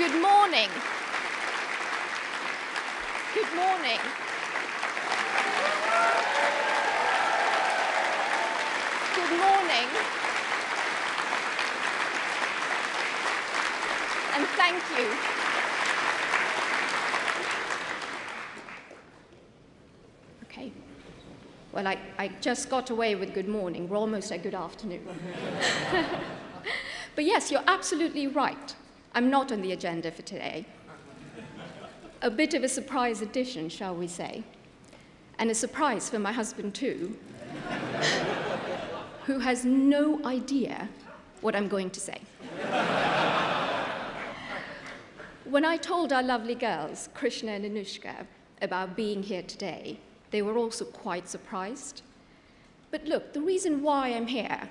Good morning. Good morning. Good morning. And thank you. Okay. Well, I just got away with good morning. We're almost at good afternoon. But yes, you're absolutely right. I'm not on the agenda for today. A bit of a surprise addition, shall we say. And a surprise for my husband too, who has no idea what I'm going to say. When I told our lovely girls, Krishna and Anushka, about being here today, they were also quite surprised. But look, the reason why I'm here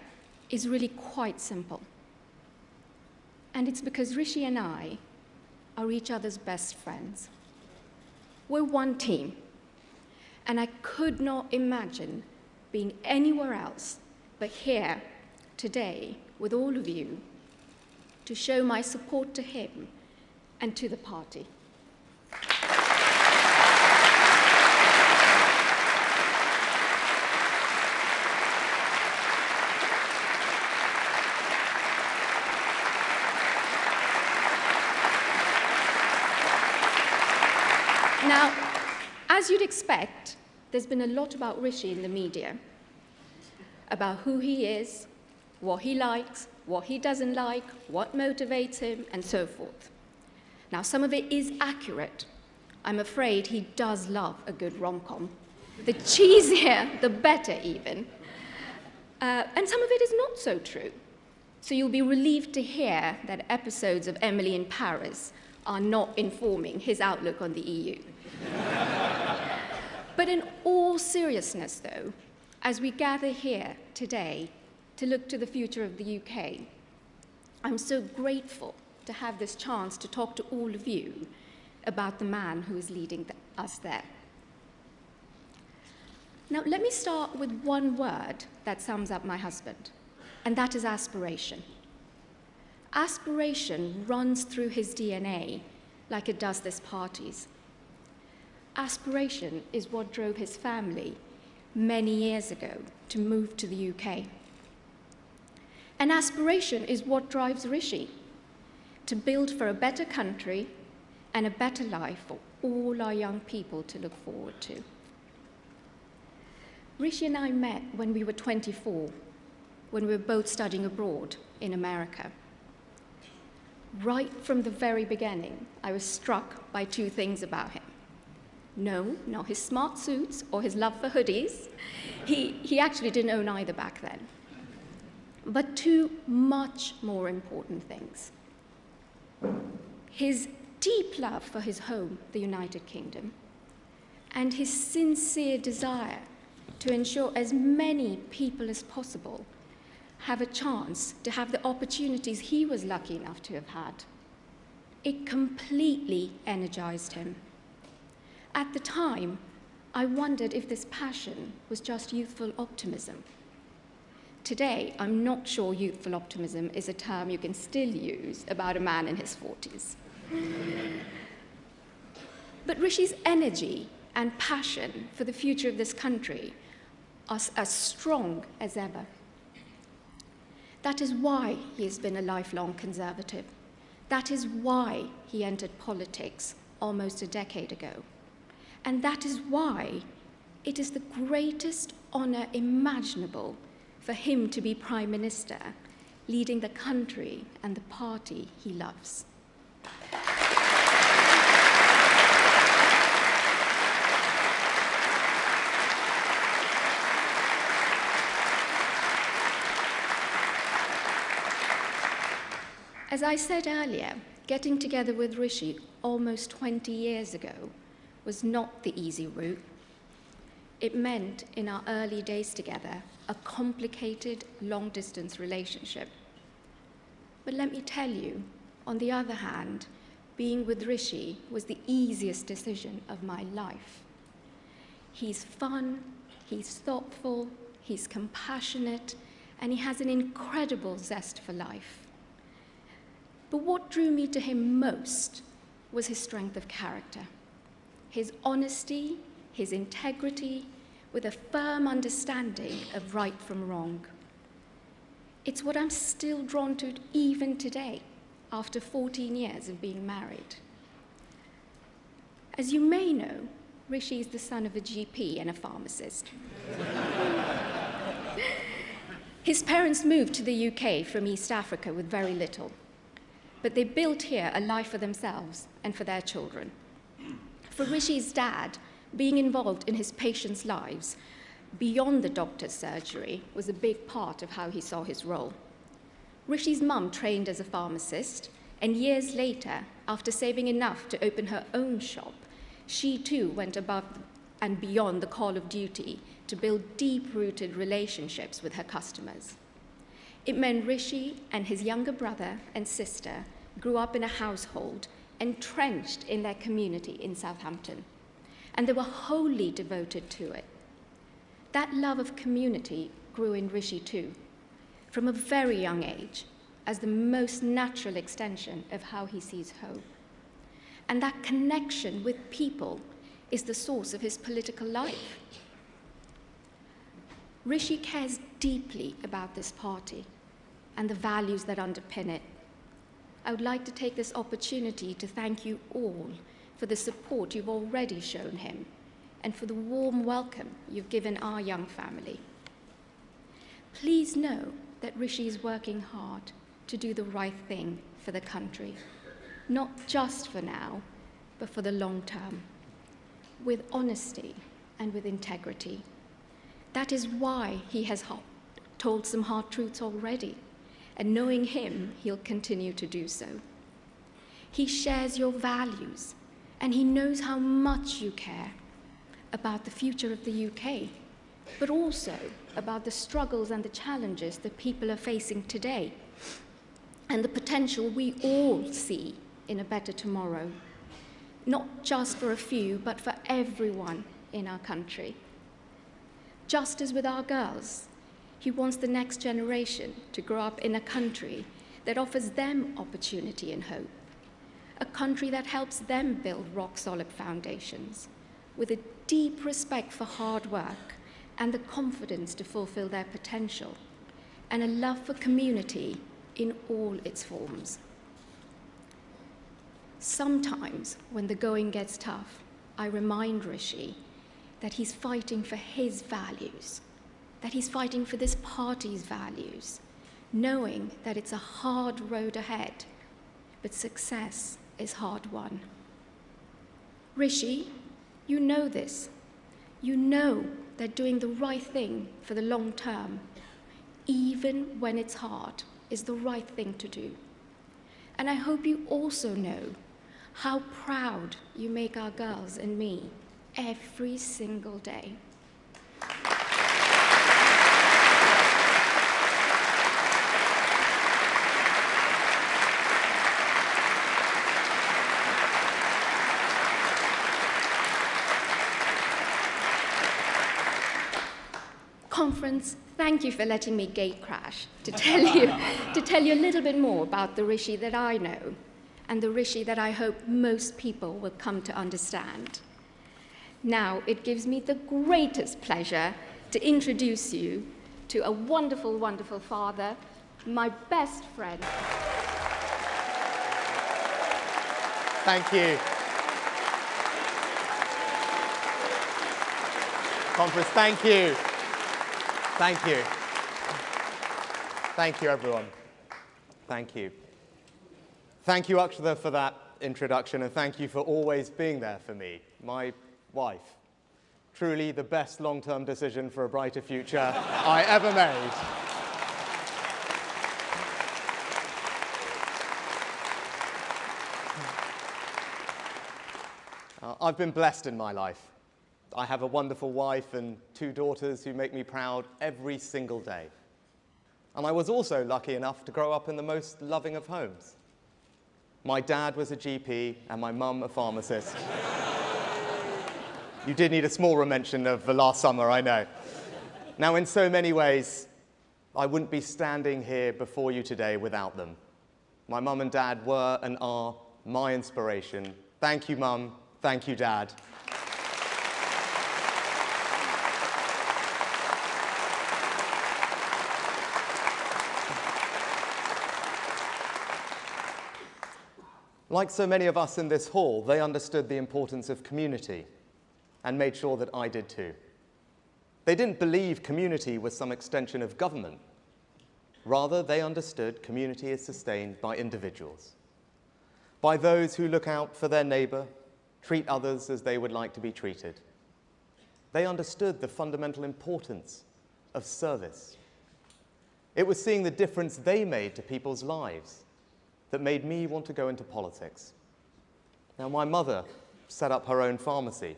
is really quite simple. And it's because Rishi and I are each other's best friends. We're one team, and I could not imagine being anywhere else but here today with all of you to show my support to him and to the party. Now, as you'd expect, there's been a lot about Rishi in the media, about who he is, what he likes, what he doesn't like, what motivates him, and so forth. Now, some of it is accurate. I'm afraid he does love a good rom-com. The cheesier, the better even. And some of it is not so true. So you'll be relieved to hear that episodes of Emily in Paris are not informing his outlook on the EU. But in all seriousness, though, as we gather here today to look to the future of the UK, I'm so grateful to have this chance to talk to all of you about the man who is leading us there. Now, let me start with one word that sums up my husband, and that is aspiration. Aspiration runs through his DNA like it does this party's. Aspiration is what drove his family many years ago to move to the UK. And aspiration is what drives Rishi to build for a better country and a better life for all our young people to look forward to. Rishi and I met when we were 24, when we were both studying abroad in America. Right from the very beginning, I was struck by two things about him. No, not his smart suits or his love for hoodies. He actually didn't own either back then. But two much more important things. His deep love for his home, the United Kingdom, and his sincere desire to ensure as many people as possible have a chance to have the opportunities he was lucky enough to have had. It completely energized him. At the time, I wondered if this passion was just youthful optimism. Today, I'm not sure youthful optimism is a term you can still use about a man in his 40s. But Rishi's energy and passion for the future of this country are as strong as ever. That is why he has been a lifelong conservative. That is why he entered politics almost a decade ago. And that is why it is the greatest honor imaginable for him to be Prime Minister, leading the country and the party he loves. As I said earlier, getting together with Rishi almost 20 years ago was not the easy route. It meant, in our early days together, a complicated, long-distance relationship. But let me tell you, on the other hand, being with Rishi was the easiest decision of my life. He's fun, he's thoughtful, he's compassionate, and he has an incredible zest for life. But what drew me to him most was his strength of character, his honesty, his integrity, with a firm understanding of right from wrong. It's what I'm still drawn to even today, after 14 years of being married. As you may know, Rishi is the son of a GP and a pharmacist. His parents moved to the UK from East Africa with very little, but they built here a life for themselves and for their children. For Rishi's dad, being involved in his patients' lives beyond the doctor's surgery was a big part of how he saw his role. Rishi's mum trained as a pharmacist, and years later, after saving enough to open her own shop, she too went above and beyond the call of duty to build deep-rooted relationships with her customers. It meant Rishi and his younger brother and sister grew up in a household entrenched in their community in Southampton, and they were wholly devoted to it. That love of community grew in Rishi too, from a very young age, as the most natural extension of how he sees home. And that connection with people is the source of his political life. Rishi cares deeply about this party and the values that underpin it. I would like to take this opportunity to thank you all for the support you've already shown him and for the warm welcome you've given our young family. Please know that Rishi is working hard to do the right thing for the country, not just for now, but for the long term, with honesty and with integrity. That is why he has told some hard truths already, and knowing him, he'll continue to do so. He shares your values, and he knows how much you care about the future of the UK, but also about the struggles and the challenges that people are facing today, and the potential we all see in a better tomorrow, not just for a few, but for everyone in our country. Just as with our girls, he wants the next generation to grow up in a country that offers them opportunity and hope, a country that helps them build rock-solid foundations, with a deep respect for hard work and the confidence to fulfill their potential, and a love for community in all its forms. Sometimes, when the going gets tough, I remind Rishi that he's fighting for his values, that he's fighting for this party's values, knowing that it's a hard road ahead, but success is hard won. Rishi, you know this. You know that doing the right thing for the long term, even when it's hard, is the right thing to do. And I hope you also know how proud you make our girls and me every single day. Conference, thank you for letting me gate crash to tell you a little bit more about the Rishi that I know and the Rishi that I hope most people will come to understand. Now, it gives me the greatest pleasure to introduce you to a wonderful, wonderful father, my best friend. Thank you. Conference, thank you. Thank you. Thank you, everyone. Thank you. Thank you, Akshata, for that introduction, and thank you for always being there for me, my wife. Truly the best long-term decision for a brighter future I ever made. I've been blessed in my life. I have a wonderful wife and 2 daughters who make me proud every single day. And I was also lucky enough to grow up in the most loving of homes. My dad was a GP and my mum a pharmacist. You did need a smaller mention of the last summer, I know. Now, in so many ways, I wouldn't be standing here before you today without them. My mum and dad were and are my inspiration. Thank you, Mum. Thank you, Dad. Like so many of us in this hall, they understood the importance of community and made sure that I did too. They didn't believe community was some extension of government. Rather, they understood community is sustained by individuals, by those who look out for their neighbour, treat others as they would like to be treated. They understood the fundamental importance of service. It was seeing the difference they made to people's lives that made me want to go into politics. Now, my mother set up her own pharmacy.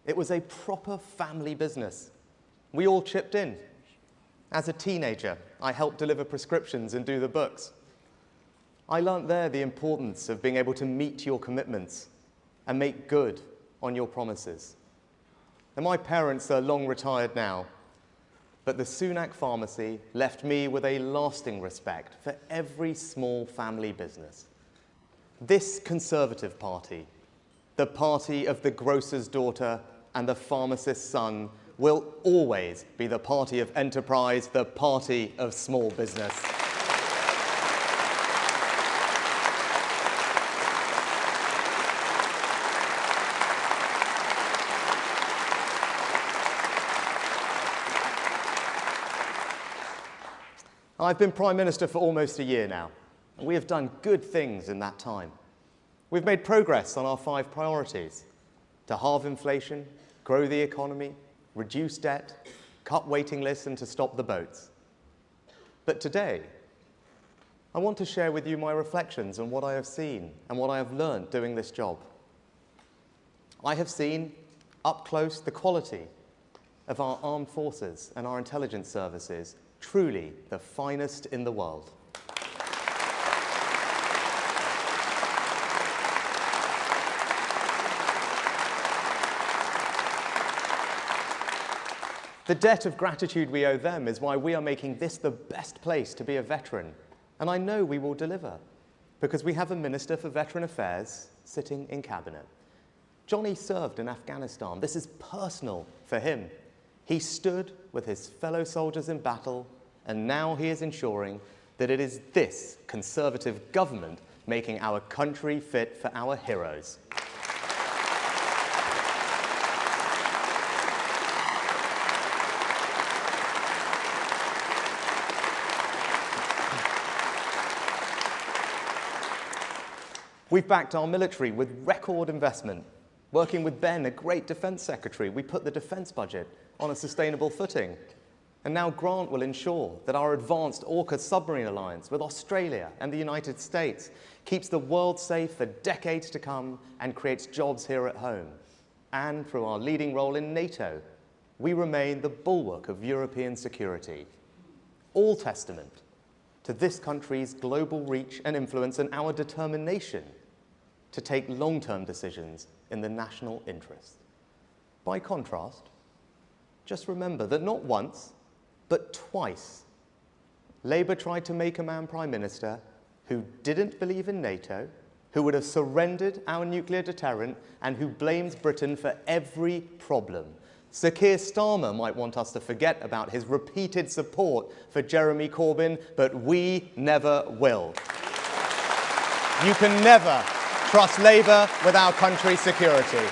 It was a proper family business. We all chipped in. As a teenager, I helped deliver prescriptions and do the books. I learnt there the importance of being able to meet your commitments and make good on your promises. And my parents are long retired now, but the Sunak pharmacy left me with a lasting respect for every small family business. This Conservative Party, the party of the grocer's daughter and the pharmacist's son, will always be the party of enterprise, the party of small business. I've been Prime Minister for almost a year now, and we have done good things in that time. We've made progress on our 5 priorities: to halve inflation, grow the economy, reduce debt, cut waiting lists, and to stop the boats. But today, I want to share with you my reflections on what I have seen and what I have learned doing this job. I have seen up close the quality of our armed forces and our intelligence services, truly the finest in the world. The debt of gratitude we owe them is why we are making this the best place to be a veteran. And I know we will deliver, because we have a Minister for Veteran Affairs sitting in Cabinet. Johnny served in Afghanistan. This is personal for him. He stood with his fellow soldiers in battle, and now he is ensuring that it is this Conservative government making our country fit for our heroes. We've backed our military with record investment. Working with Ben, a great defence secretary, we put the defence budget on a sustainable footing. And now Grant will ensure that our advanced AUKUS submarine alliance with Australia and the United States keeps the world safe for decades to come and creates jobs here at home. And through our leading role in NATO, we remain the bulwark of European security. All testament to this country's global reach and influence and our determination to take long-term decisions in the national interest. By contrast, just remember that not once, but twice, Labour tried to make a man Prime Minister who didn't believe in NATO, who would have surrendered our nuclear deterrent, and who blames Britain for every problem. Sir Keir Starmer might want us to forget about his repeated support for Jeremy Corbyn, but we never will. You can never trust Labour with our country's security.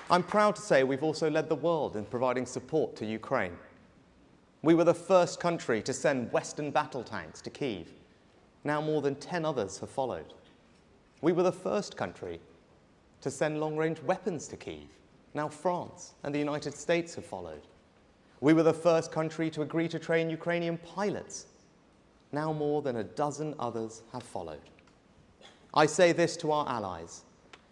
I'm proud to say we've also led the world in providing support to Ukraine. We were the first country to send Western battle tanks to Kyiv. Now more than 10 others have followed. We were the first country to send long-range weapons to Kyiv. Now France and the United States have followed. We were the first country to agree to train Ukrainian pilots. Now more than a dozen others have followed. I say this to our allies.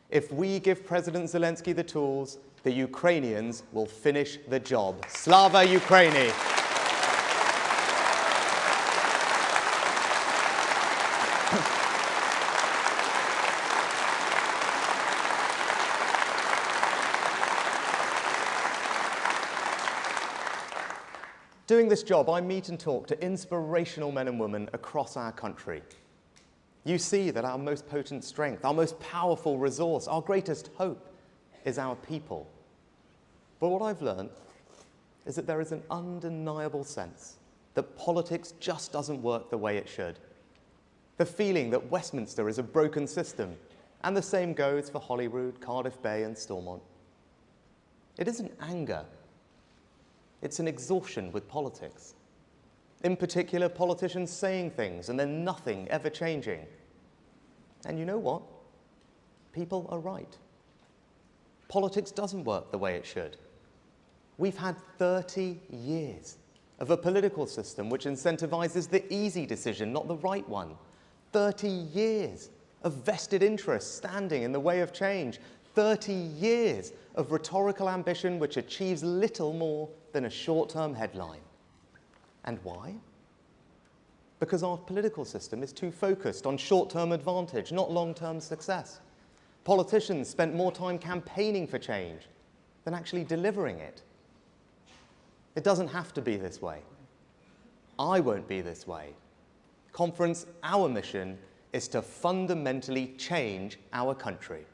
If we give President Zelensky the tools, the Ukrainians will finish the job. Slava Ukraini! Doing this job, I meet and talk to inspirational men and women across our country. You see that our most potent strength, our most powerful resource, our greatest hope is our people. But what I've learned is that there is an undeniable sense that politics just doesn't work the way it should. The feeling that Westminster is a broken system, and the same goes for Holyrood, Cardiff Bay and Stormont. It isn't anger. It's an exhaustion with politics. In particular, politicians saying things and then nothing ever changing. And you know what? People are right. Politics doesn't work the way it should. We've had 30 years of a political system which incentivizes the easy decision, not the right one. 30 years of vested interests standing in the way of change. 30 years of rhetorical ambition which achieves little more than a short-term headline. And why? Because our political system is too focused on short-term advantage, not long-term success. Politicians spent more time campaigning for change than actually delivering it. It doesn't have to be this way. I won't be this way. Conference, our mission is to fundamentally change our country.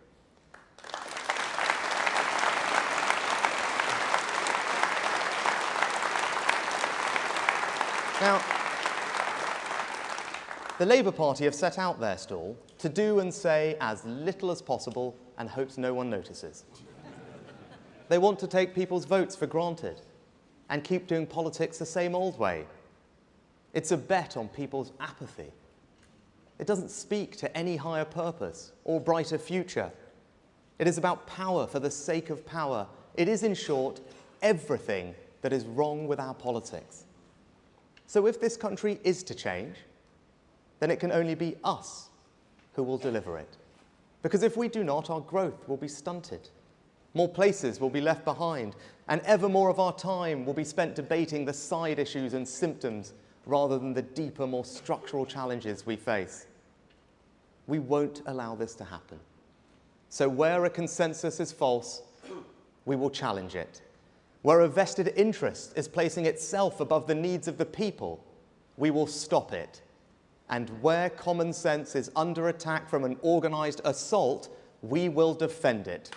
Now, the Labour Party have set out their stall to do and say as little as possible and hopes no one notices. They want to take people's votes for granted and keep doing politics the same old way. It's a bet on people's apathy. It doesn't speak to any higher purpose or brighter future. It is about power for the sake of power. It is, in short, everything that is wrong with our politics. So if this country is to change, then it can only be us who will deliver it. Because if we do not, our growth will be stunted. More places will be left behind, and ever more of our time will be spent debating the side issues and symptoms rather than the deeper, more structural challenges we face. We won't allow this to happen. So where a consensus is false, we will challenge it. Where a vested interest is placing itself above the needs of the people, we will stop it. And where common sense is under attack from an organised assault, we will defend it.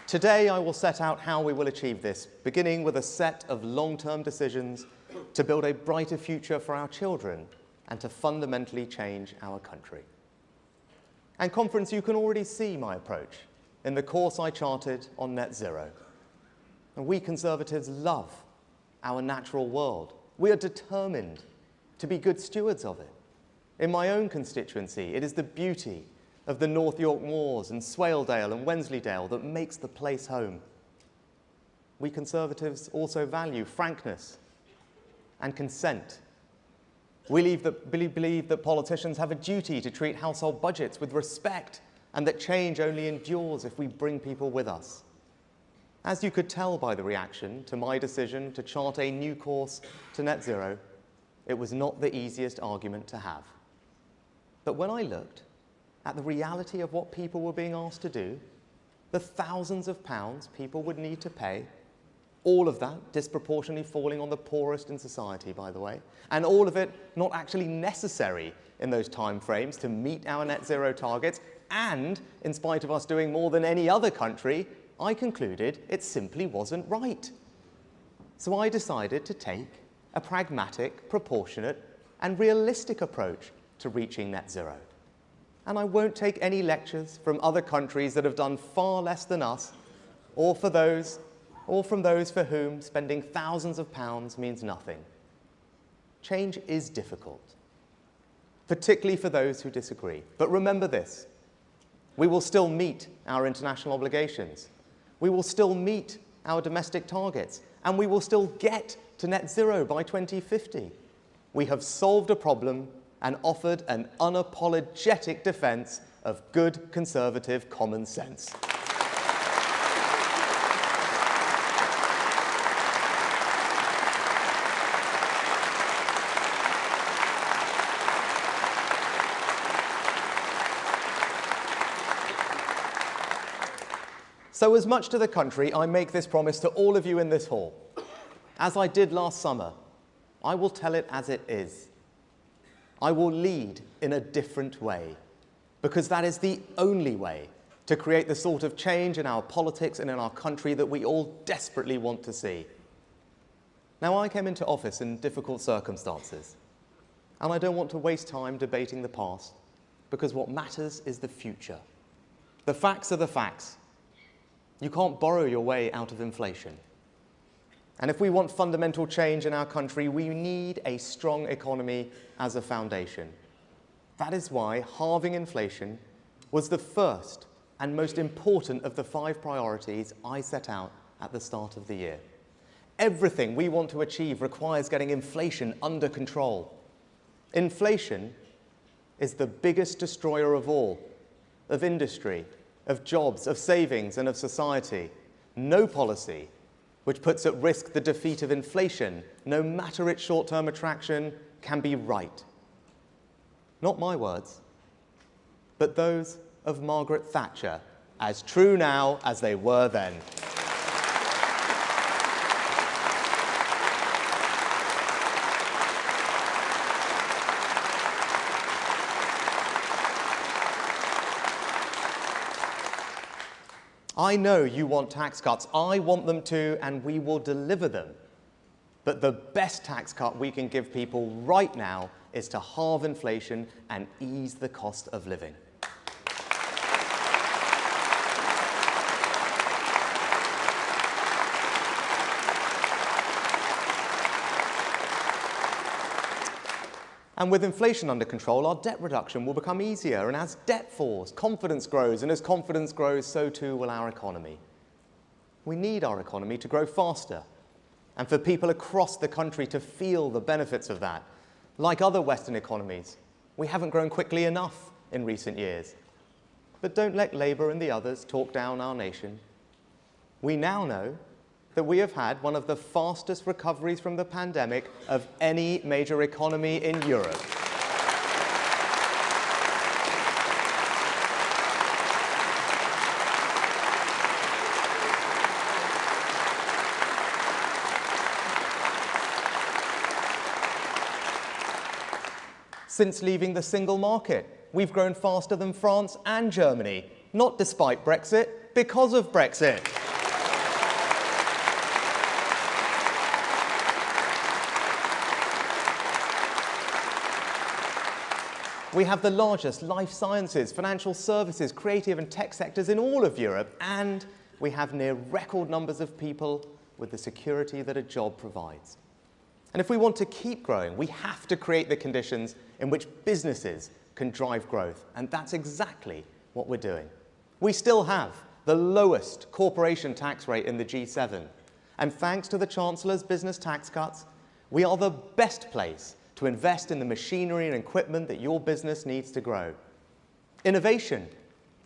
Today, I will set out how we will achieve this, beginning with a set of long-term decisions to build a brighter future for our children and to fundamentally change our country. And Conference, you can already see my approach in the course I charted on net zero. And we Conservatives love our natural world. We are determined to be good stewards of it. In my own constituency, it is the beauty of the North York Moors and Swaledale and Wensleydale that makes the place home. We Conservatives also value frankness and consent. We believe that politicians have a duty to treat household budgets with respect and that change only endures if we bring people with us. As you could tell by the reaction to my decision to chart a new course to net zero, it was not the easiest argument to have. But when I looked at the reality of what people were being asked to do, the thousands of pounds people would need to pay, all of that disproportionately falling on the poorest in society, by the way, and all of it not actually necessary in those time frames to meet our net zero targets, and in spite of us doing more than any other country, I concluded it simply wasn't right. So I decided to take a pragmatic, proportionate, and realistic approach to reaching net zero. And I won't take any lectures from other countries that have done far less than us, or from those for whom spending thousands of pounds means nothing. Change is difficult, particularly for those who disagree. But remember this, we will still meet our international obligations. We will still meet our domestic targets, and we will still get to net zero by 2050. We have solved a problem and offered an unapologetic defence of good Conservative common sense. So as much to the country, I make this promise to all of you in this hall. As I did last summer, I will tell it as it is. I will lead in a different way, because that is the only way to create the sort of change in our politics and in our country that we all desperately want to see. Now, I came into office in difficult circumstances, and I don't want to waste time debating the past, because what matters is the future. The facts are the facts. You can't borrow your way out of inflation. And if we want fundamental change in our country, we need a strong economy as a foundation. That is why halving inflation was the first and most important of the 5 priorities I set out at the start of the year. Everything we want to achieve requires getting inflation under control. Inflation is the biggest destroyer of all, of industry, of jobs, of savings, and of society. No policy which puts at risk the defeat of inflation, no matter its short-term attraction, can be right. Not my words, but those of Margaret Thatcher, as true now as they were then. I know you want tax cuts. I want them too, and we will deliver them. But the best tax cut we can give people right now is to halve inflation and ease the cost of living. And with inflation under control, our debt reduction will become easier. And as debt falls, confidence grows. And as confidence grows, so too will our economy. We need our economy to grow faster and for people across the country to feel the benefits of that. Like other Western economies, we haven't grown quickly enough in recent years. But don't let Labour and the others talk down our nation. We now know that we have had one of the fastest recoveries from the pandemic of any major economy in Europe. Since leaving the single market, we've grown faster than France and Germany, not despite Brexit, because of Brexit. We have the largest life sciences, financial services, creative and tech sectors in all of Europe, and we have near record numbers of people with the security that a job provides. And if we want to keep growing, we have to create the conditions in which businesses can drive growth, and that's exactly what we're doing. We still have the lowest corporation tax rate in the G7, and thanks to the Chancellor's business tax cuts, we are the best place to invest in the machinery and equipment that your business needs to grow. Innovation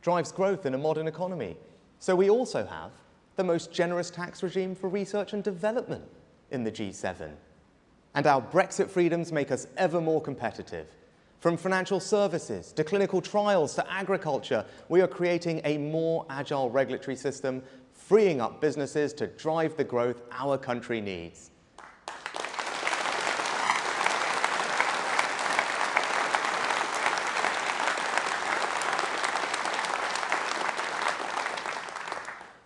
drives growth in a modern economy, so we also have the most generous tax regime for research and development in the G7. And our Brexit freedoms make us ever more competitive. From financial services to clinical trials to agriculture, we are creating a more agile regulatory system, freeing up businesses to drive the growth our country needs.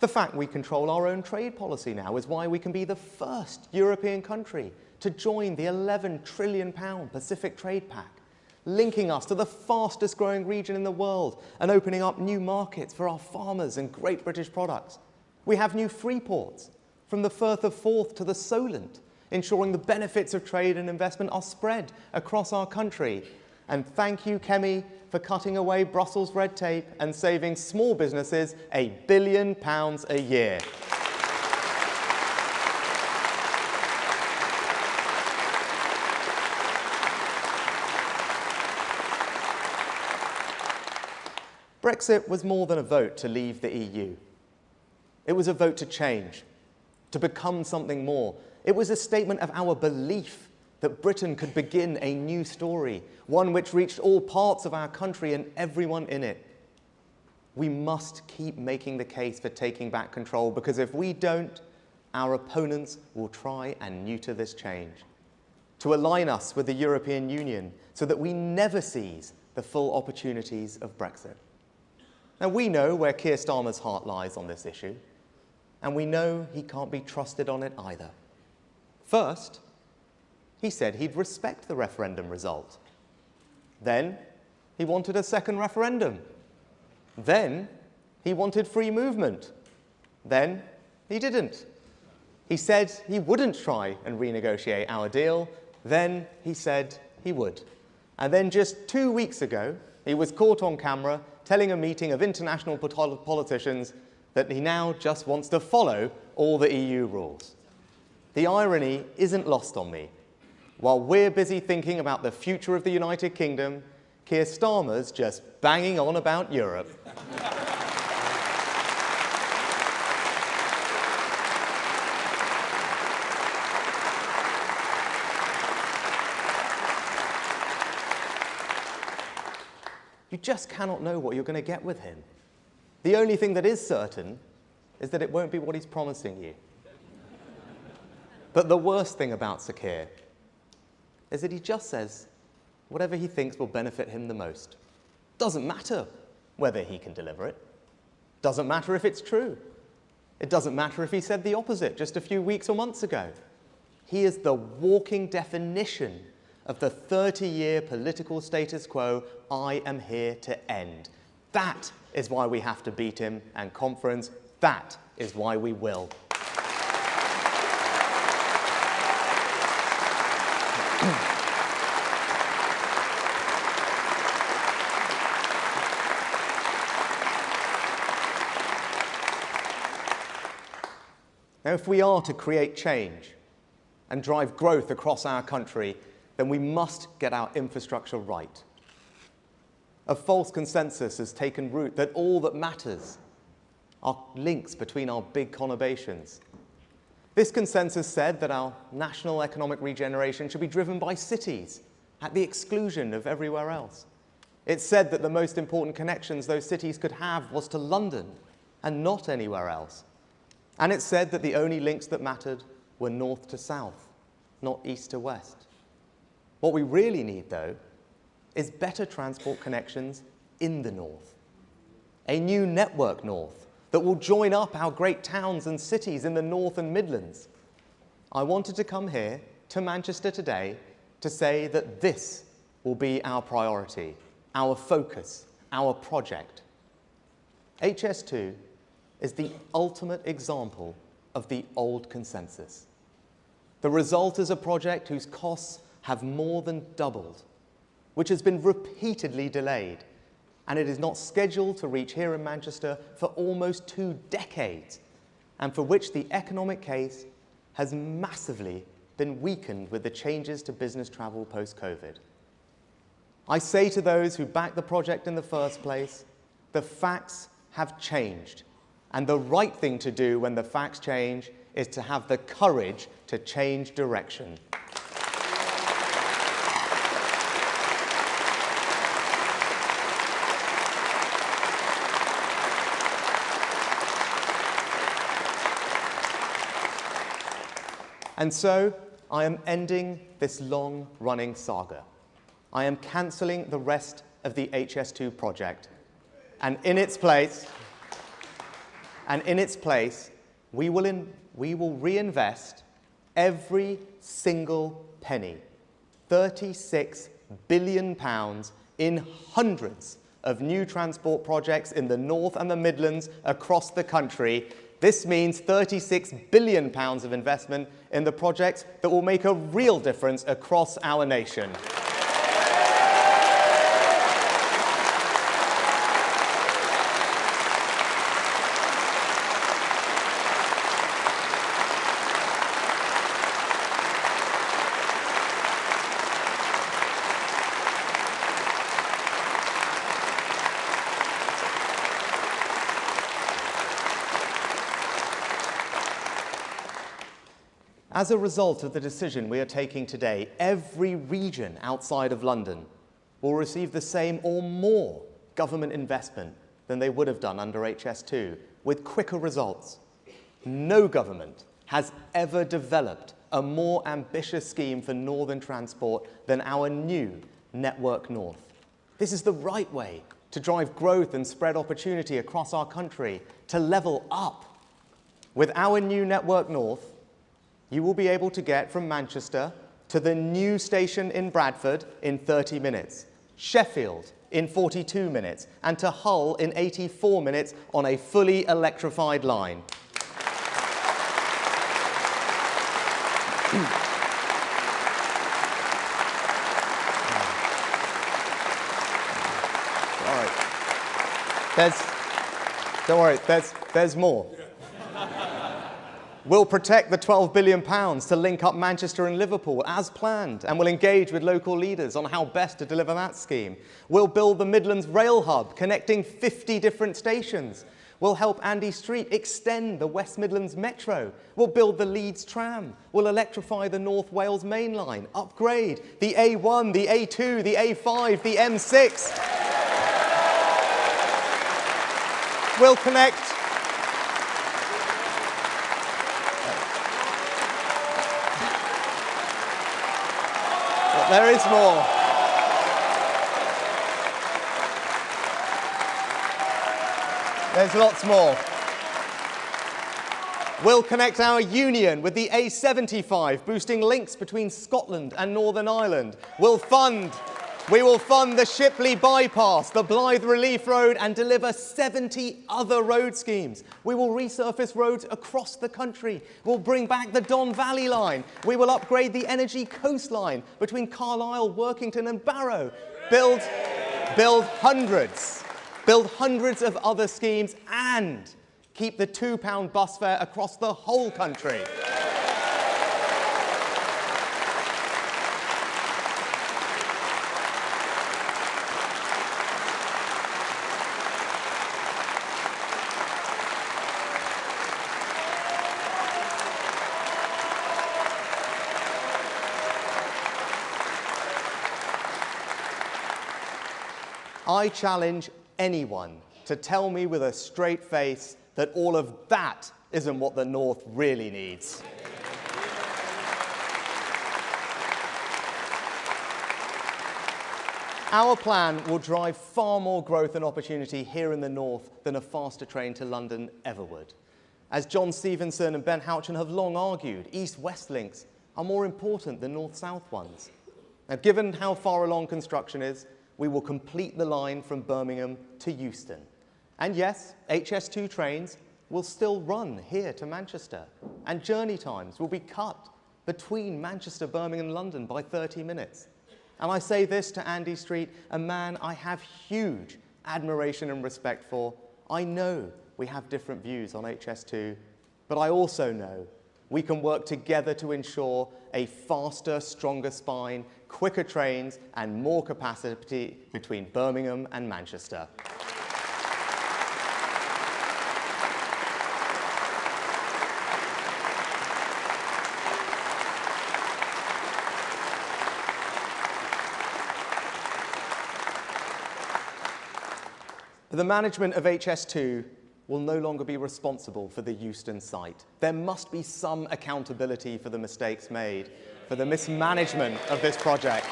The fact we control our own trade policy now is why we can be the first European country to join the £11 trillion Pacific Trade Pact, linking us to the fastest growing region in the world and opening up new markets for our farmers and great British products. We have new free ports, from the Firth of Forth to the Solent, ensuring the benefits of trade and investment are spread across our country. And thank you, Kemi, for cutting away Brussels red tape and saving small businesses £1 billion a year. Brexit was more than a vote to leave the EU. It was a vote to change, to become something more. It was a statement of our belief that Britain could begin a new story, one which reached all parts of our country and everyone in it. We must keep making the case for taking back control, because if we don't, our opponents will try and neuter this change, to align us with the European Union so that we never seize the full opportunities of Brexit. Now, we know where Keir Starmer's heart lies on this issue, and we know he can't be trusted on it either. First, he said he'd respect the referendum result. Then, he wanted a second referendum. Then, he wanted free movement. Then, he didn't. He said he wouldn't try and renegotiate our deal. Then, he said he would. And then just 2 weeks ago, he was caught on camera telling a meeting of international politicians that he now just wants to follow all the EU rules. The irony isn't lost on me. While we're busy thinking about the future of the United Kingdom, Keir Starmer's just banging on about Europe. You just cannot know what you're going to get with him. The only thing that is certain is that it won't be what he's promising you. But the worst thing about Sir Keir is that he just says whatever he thinks will benefit him the most. Doesn't matter whether he can deliver it. Doesn't matter if it's true. It doesn't matter if he said the opposite just a few weeks or months ago. He is the walking definition of the 30-year political status quo I am here to end. That is why we have to beat him, and conference, that is why we will. Now, if we are to create change and drive growth across our country, then we must get our infrastructure right. A false consensus has taken root that all that matters are links between our big conurbations. This consensus said that our national economic regeneration should be driven by cities at the exclusion of everywhere else. It said that the most important connections those cities could have was to London and not anywhere else. And it said that the only links that mattered were north to south, not east to west. What we really need, though, is better transport connections in the north. A new network north that will join up our great towns and cities in the North and Midlands. I wanted to come here to Manchester today to say that this will be our priority, our focus, our project. HS2 is the ultimate example of the old consensus. The result is a project whose costs have more than doubled, which has been repeatedly delayed, and it is not scheduled to reach here in Manchester for almost 2 decades, and for which the economic case has massively been weakened with the changes to business travel post-COVID. I say to those who backed the project in the first place, the facts have changed, and the right thing to do when the facts change is to have the courage to change direction. And so, I am ending this long-running saga. I am cancelling the rest of the HS2 project. And in its place, we will reinvest every single penny, £36 billion, in hundreds of new transport projects in the North and the Midlands across the country. This means £36 billion of investment in the projects that will make a real difference across our nation. As a result of the decision we are taking today, every region outside of London will receive the same or more government investment than they would have done under HS2, with quicker results. No government has ever developed a more ambitious scheme for northern transport than our new Network North. This is the right way to drive growth and spread opportunity across our country, to level up. With our new Network North, you will be able to get from Manchester to the new station in Bradford in 30 minutes, Sheffield in 42 minutes, and to Hull in 84 minutes on a fully electrified line. All right. Don't worry, there's more. We'll protect the £12 billion to link up Manchester and Liverpool as planned, and we'll engage with local leaders on how best to deliver that scheme. We'll build the Midlands Rail Hub, connecting 50 different stations. We'll help Andy Street extend the West Midlands Metro. We'll build the Leeds Tram. We'll electrify the North Wales Main Line, upgrade the A1, the A2, the A5, the M6. We'll connect... But there is more. There's lots more. We'll connect our union with the A75, boosting links between Scotland and Northern Ireland. We will fund the Shipley Bypass, the Blythe Relief Road, and deliver 70 other road schemes. We will resurface roads across the country. We'll bring back the Don Valley Line. We will upgrade the Energy Coastline between Carlisle, Workington and Barrow. Build hundreds of other schemes and keep the £2 bus fare across the whole country. I challenge anyone to tell me with a straight face that all of that isn't what the North really needs. Our plan will drive far more growth and opportunity here in the North than a faster train to London ever would. As John Stevenson and Ben Houchen have long argued, East-West links are more important than North-South ones. Now, given how far along construction is, we will complete the line from Birmingham to Euston. And yes, HS2 trains will still run here to Manchester, and journey times will be cut between Manchester, Birmingham and London by 30 minutes. And I say this to Andy Street, a man I have huge admiration and respect for. I know we have different views on HS2, but I also know we can work together to ensure a faster, stronger spine, quicker trains and more capacity between Birmingham and Manchester. The management of HS2 will no longer be responsible for the Euston site. There must be some accountability for the mistakes made, for the mismanagement of this project.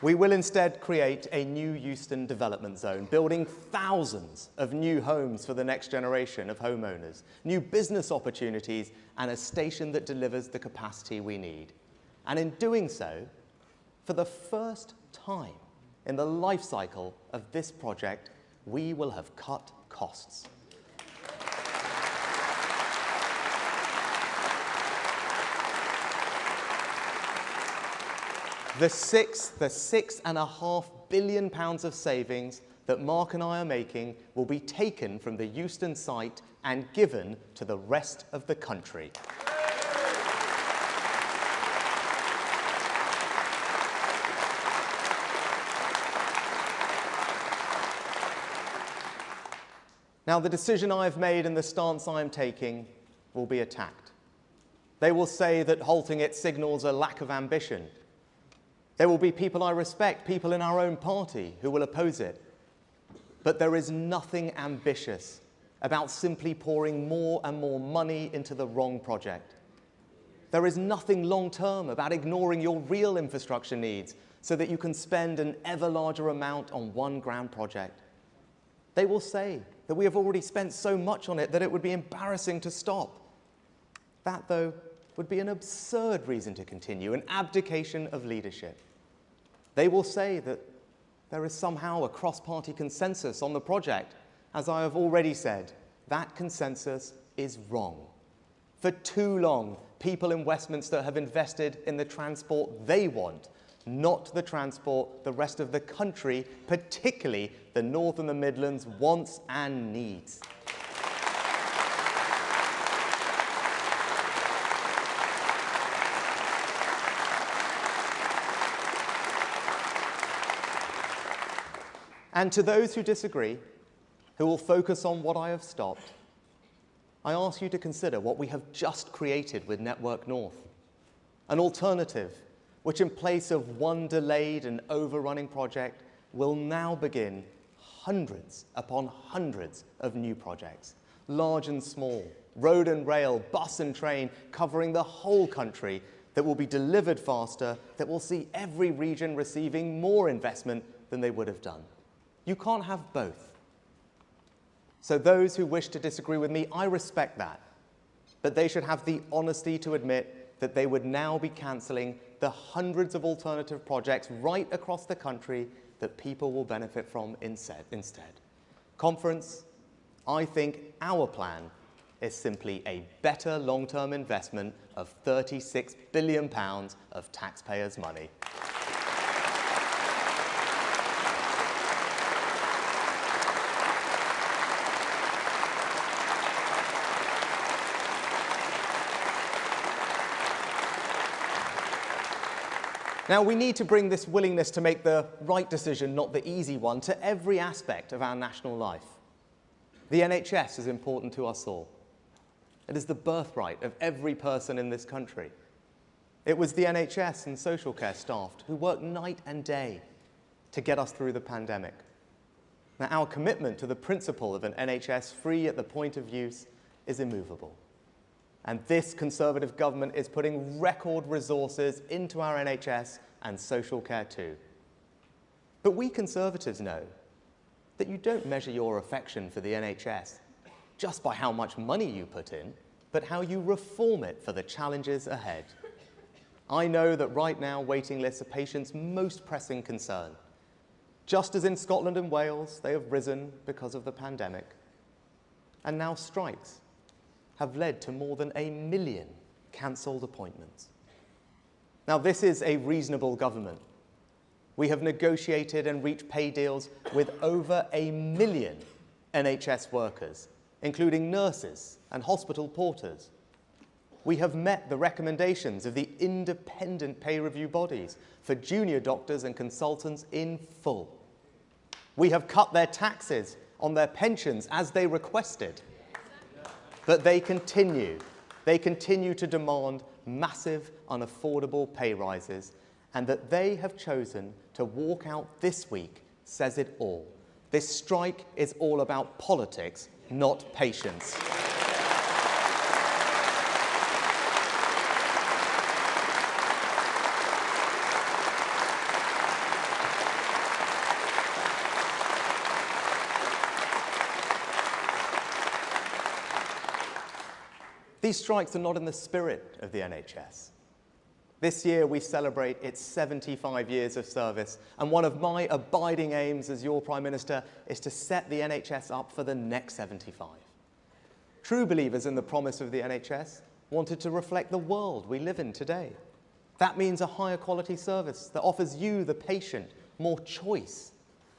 We will instead create a new Euston development zone, building thousands of new homes for the next generation of homeowners, new business opportunities, and a station that delivers the capacity we need. And in doing so, for the first time in the life cycle of this project, we will have cut costs. The £6.5 billion of savings that Mark and I are making will be taken from the Euston site and given to the rest of the country. Now, the decision I have made and the stance I am taking will be attacked. They will say that halting it signals a lack of ambition. There will be people I respect, people in our own party, who will oppose it. But there is nothing ambitious about simply pouring more and more money into the wrong project. There is nothing long-term about ignoring your real infrastructure needs so that you can spend an ever larger amount on one grand project. They will say that we have already spent so much on it that it would be embarrassing to stop. That, though, would be an absurd reason to continue, an abdication of leadership. They will say that there is somehow a cross-party consensus on the project. As I have already said, that consensus is wrong. For too long, people in Westminster have invested in the transport they want, not the transport the rest of the country, particularly the North and the Midlands, wants and needs. And to those who disagree, who will focus on what I have stopped, I ask you to consider what we have just created with Network North, an alternative which, in place of one delayed and overrunning project, will now begin hundreds upon hundreds of new projects, large and small, road and rail, bus and train, covering the whole country, that will be delivered faster, that will see every region receiving more investment than they would have done. You can't have both. So those who wish to disagree with me, I respect that. But they should have the honesty to admit that they would now be cancelling the hundreds of alternative projects right across the country that people will benefit from instead. Conference, I think our plan is simply a better long-term investment of £36 billion of taxpayers' money. Now, we need to bring this willingness to make the right decision, not the easy one, to every aspect of our national life. The NHS is important to us all. It is the birthright of every person in this country. It was the NHS and social care staff who worked night and day to get us through the pandemic. Now, our commitment to the principle of an NHS free at the point of use is immovable. And this Conservative government is putting record resources into our NHS and social care too. But we Conservatives know that you don't measure your affection for the NHS just by how much money you put in, but how you reform it for the challenges ahead. I know that right now waiting lists are patients' most pressing concern. Just as in Scotland and Wales, they have risen because of the pandemic. And now strikes have led to more than 1 million cancelled appointments. Now, this is a reasonable government. We have negotiated and reached pay deals with over 1 million NHS workers, including nurses and hospital porters. We have met the recommendations of the independent pay review bodies for junior doctors and consultants in full. We have cut their taxes on their pensions as they requested. But they continue to demand massive, unaffordable pay rises, and that they have chosen to walk out this week says it all. This strike is all about politics, not patience. These strikes are not in the spirit of the NHS. This year we celebrate its 75 years of service, and one of my abiding aims as your Prime Minister is to set the NHS up for the next 75. True believers in the promise of the NHS wanted to reflect the world we live in today. That means a higher quality service that offers you, the patient, more choice,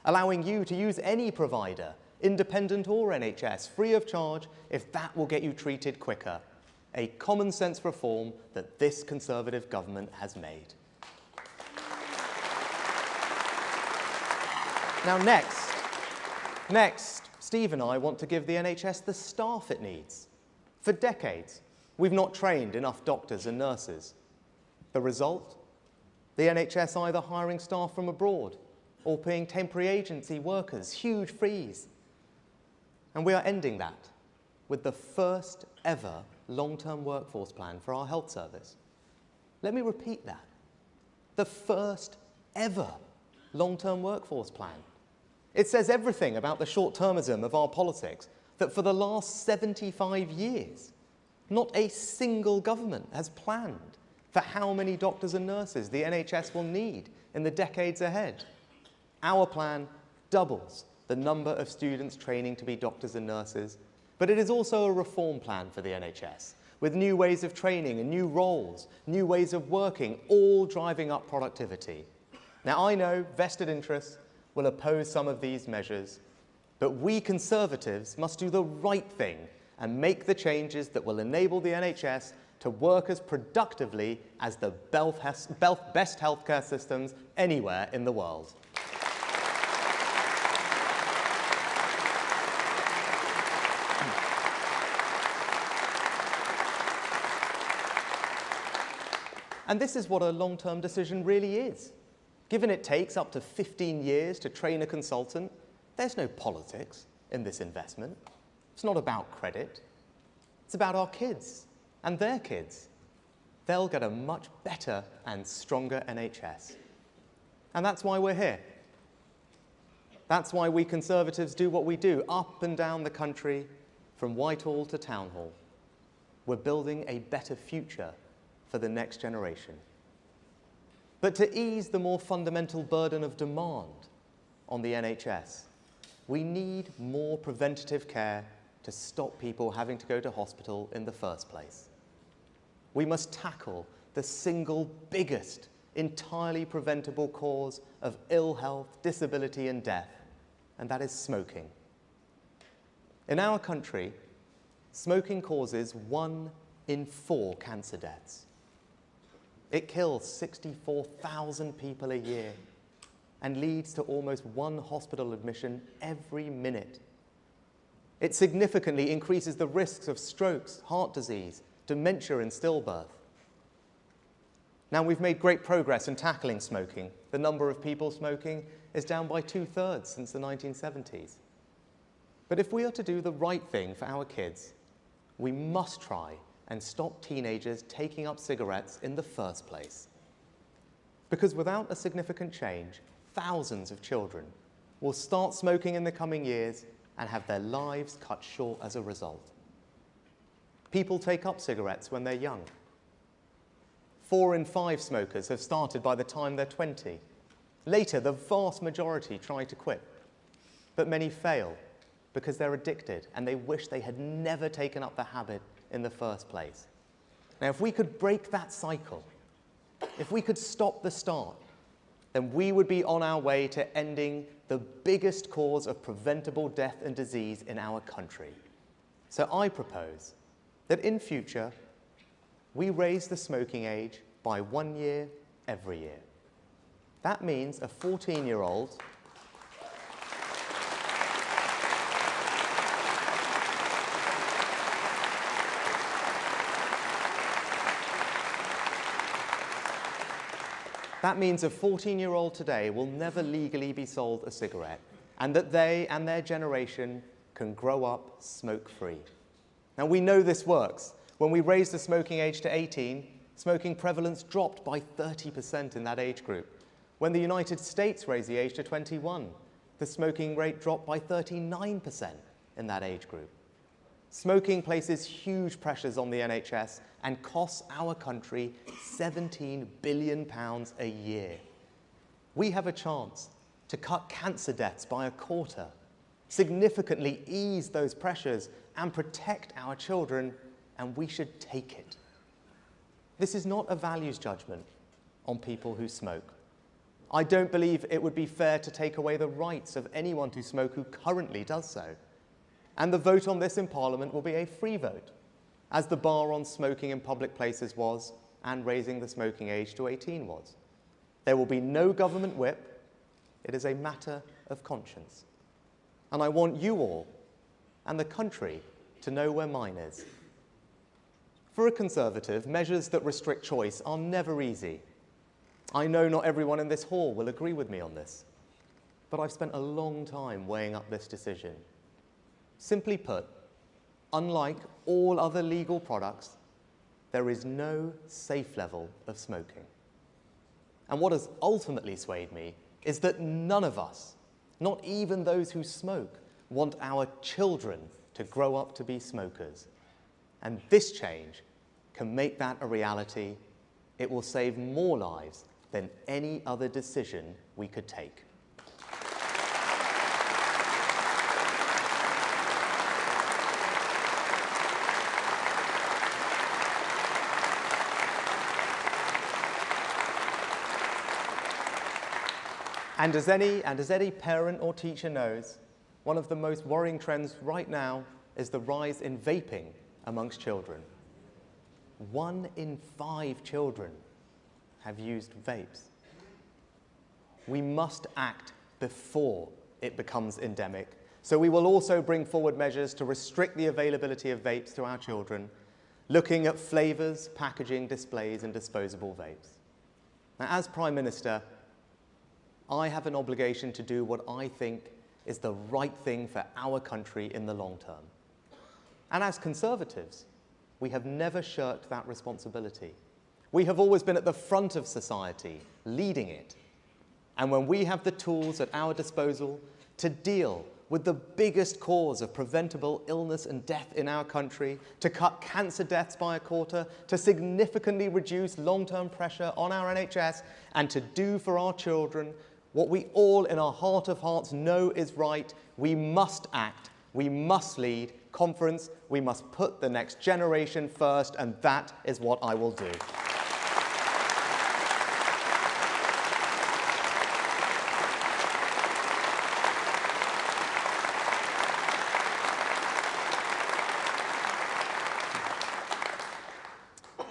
allowing you to use any provider, independent or NHS, free of charge if that will get you treated quicker. A common sense reform that this Conservative government has made. Now next, Steve and I want to give the NHS the staff it needs. For decades, we've not trained enough doctors and nurses. The result? the NHS either hiring staff from abroad or paying temporary agency workers huge fees. And we are ending that with the first ever long-term workforce plan for our health service. Let me repeat that. The first ever long-term workforce plan. It says everything about the short-termism of our politics, that for the last 75 years, not a single government has planned for how many doctors and nurses the NHS will need in the decades ahead. Our plan doubles the number of students training to be doctors and nurses, but it is also a reform plan for the NHS, with new ways of training and new roles, new ways of working, all driving up productivity. Now, I know vested interests will oppose some of these measures, but we Conservatives must do the right thing and make the changes that will enable the NHS to work as productively as the best healthcare systems anywhere in the world. And this is what a long-term decision really is. Given it takes up to 15 years to train a consultant, there's no politics in this investment. It's not about credit. It's about our kids and their kids. They'll get a much better and stronger NHS. And that's why we're here. That's why we Conservatives do what we do, up and down the country, from Whitehall to Town Hall. We're building a better future for the next generation. But to ease the more fundamental burden of demand on the NHS, we need more preventative care to stop people having to go to hospital in the first place. We must tackle the single biggest, entirely preventable cause of ill health, disability and death, and that is smoking. In our country, smoking causes 1 in 4 cancer deaths. It kills 64,000 people a year and leads to almost 1 hospital admission every minute. It significantly increases the risks of strokes, heart disease, dementia and stillbirth. Now, we've made great progress in tackling smoking. The number of people smoking is down by 2/3 since the 1970s. But if we are to do the right thing for our kids, we must try and stop teenagers taking up cigarettes in the first place. Because without a significant change, thousands of children will start smoking in the coming years and have their lives cut short as a result. People take up cigarettes when they're young. 4 in 5 smokers have started by the time they're 20. Later, the vast majority try to quit, but many fail because they're addicted and they wish they had never taken up the habit in the first place. Now, if we could break that cycle, if we could stop the start, then we would be on our way to ending the biggest cause of preventable death and disease in our country. So I propose that in future, we raise the smoking age by 1 year every year. That means a 14-year-old That means a 14-year-old today will never legally be sold a cigarette, and that they and their generation can grow up smoke-free. Now, we know this works. When we raised the smoking age to 18, smoking prevalence dropped by 30% in that age group. When the United States raised the age to 21, the smoking rate dropped by 39% in that age group. Smoking places huge pressures on the NHS and costs our country £17 billion a year. We have a chance to cut cancer deaths by a quarter, significantly ease those pressures and protect our children, and we should take it. This is not a values judgment on people who smoke. I don't believe it would be fair to take away the rights of anyone to smoke who currently does so. And the vote on this in Parliament will be a free vote, as the bar on smoking in public places was, and raising the smoking age to 18 was. There will be no government whip. It is a matter of conscience. And I want you all and the country to know where mine is. For a Conservative, measures that restrict choice are never easy. I know not everyone in this hall will agree with me on this, but I've spent a long time weighing up this decision. Simply put, unlike all other legal products, there is no safe level of smoking. And what has ultimately swayed me is that none of us, not even those who smoke, want our children to grow up to be smokers. And this change can make that a reality. It will save more lives than any other decision we could take. And as any parent or teacher knows, one of the most worrying trends right now is the rise in vaping amongst children. 1 in 5 children have used vapes. We must act before it becomes endemic. So we will also bring forward measures to restrict the availability of vapes to our children, looking at flavours, packaging, displays, and disposable vapes. Now, as Prime Minister, I have an obligation to do what I think is the right thing for our country in the long term. And as Conservatives, we have never shirked that responsibility. We have always been at the front of society, leading it. And when we have the tools at our disposal to deal with the biggest cause of preventable illness and death in our country, to cut cancer deaths by a quarter, to significantly reduce long-term pressure on our NHS, and to do for our children what we all in our heart of hearts know is right, we must act, we must lead. Conference, we must put the next generation first, and that is what I will do.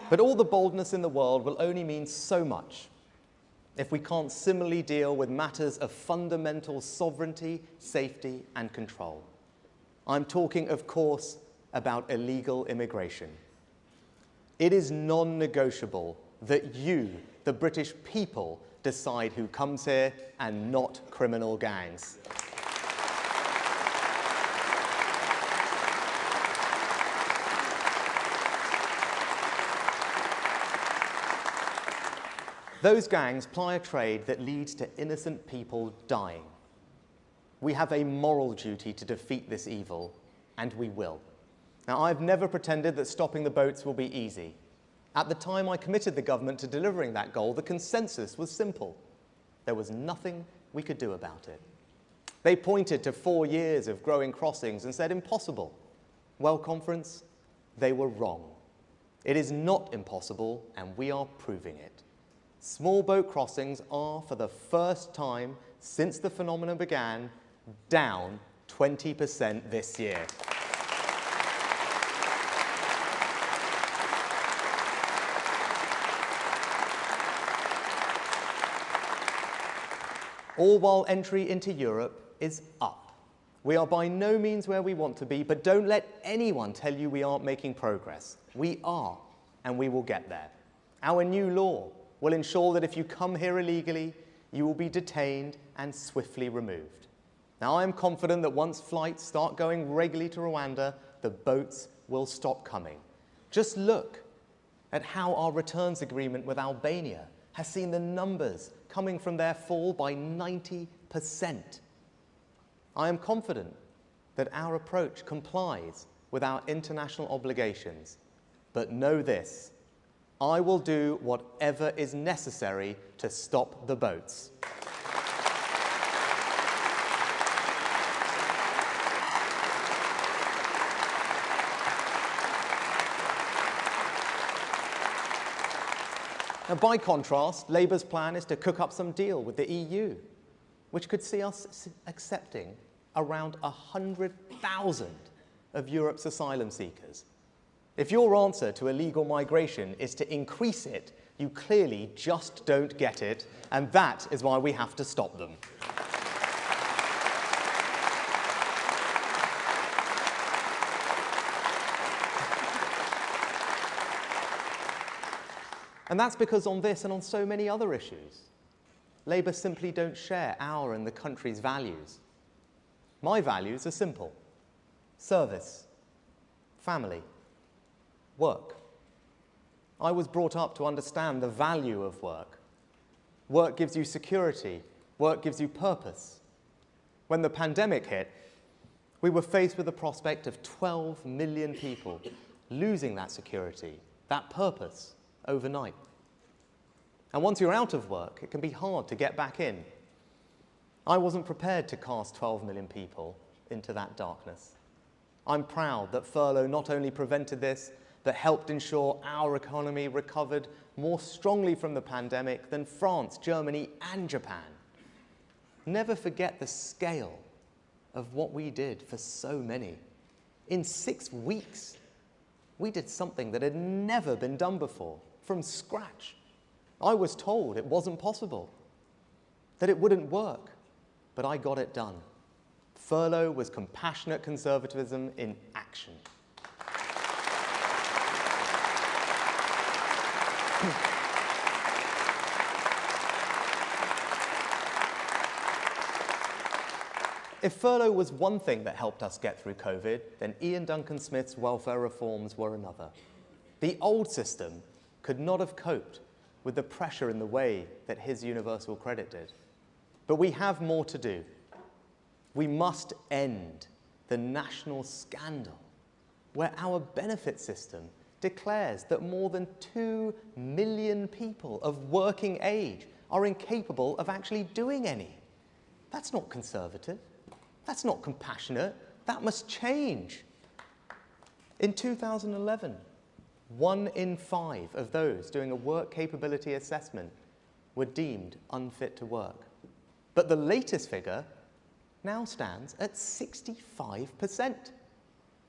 But all the boldness in the world will only mean so much if we can't similarly deal with matters of fundamental sovereignty, safety, and control. I'm talking, of course, about illegal immigration. It is non-negotiable that you, the British people, decide who comes here and not criminal gangs. Those gangs ply a trade that leads to innocent people dying. We have a moral duty to defeat this evil, and we will. Now, I've never pretended that stopping the boats will be easy. At the time I committed the government to delivering that goal, the consensus was simple. There was nothing we could do about it. They pointed to 4 years of growing crossings and said impossible. Well, conference, they were wrong. It is not impossible, and we are proving it. Small boat crossings are, for the first time since the phenomenon began, down 20% this year. All while entry into Europe is up. We are by no means where we want to be, but don't let anyone tell you we aren't making progress. We are, and we will get there. Our new law will ensure that if you come here illegally, you will be detained and swiftly removed. Now, I am confident that once flights start going regularly to Rwanda, the boats will stop coming. Just look at how our returns agreement with Albania has seen the numbers coming from there fall by 90%. I am confident that our approach complies with our international obligations. But know this, I will do whatever is necessary to stop the boats. Now, by contrast, Labour's plan is to cook up some deal with the EU, which could see us accepting around 100,000 of Europe's asylum seekers. If your answer to illegal migration is to increase it, you clearly just don't get it, and that is why we have to stop them. And that's because on this and on so many other issues, Labour simply don't share our and the country's values. My values are simple: service, family, work. I was brought up to understand the value of work. Work gives you security. Work gives you purpose. When the pandemic hit, we were faced with the prospect of 12 million people losing that security, that purpose, overnight. And once you're out of work, it can be hard to get back in. I wasn't prepared to cast 12 million people into that darkness. I'm proud that furlough not only prevented this, but helped ensure our economy recovered more strongly from the pandemic than France, Germany, and Japan. Never forget the scale of what we did for so many. In 6 weeks, we did something that had never been done before, from scratch. I was told it wasn't possible, that it wouldn't work, but I got it done. Furlough was compassionate conservatism in action. If furlough was one thing that helped us get through COVID, then Ian Duncan Smith's welfare reforms were another. The old system could not have coped with the pressure in the way that his universal credit did. But we have more to do. We must end the national scandal where our benefit system declares that more than 2 million people of working age are incapable of actually doing any. That's not conservative. That's not compassionate. That must change. In 2011, 1 in 5 of those doing a work capability assessment were deemed unfit to work. But the latest figure now stands at 65%.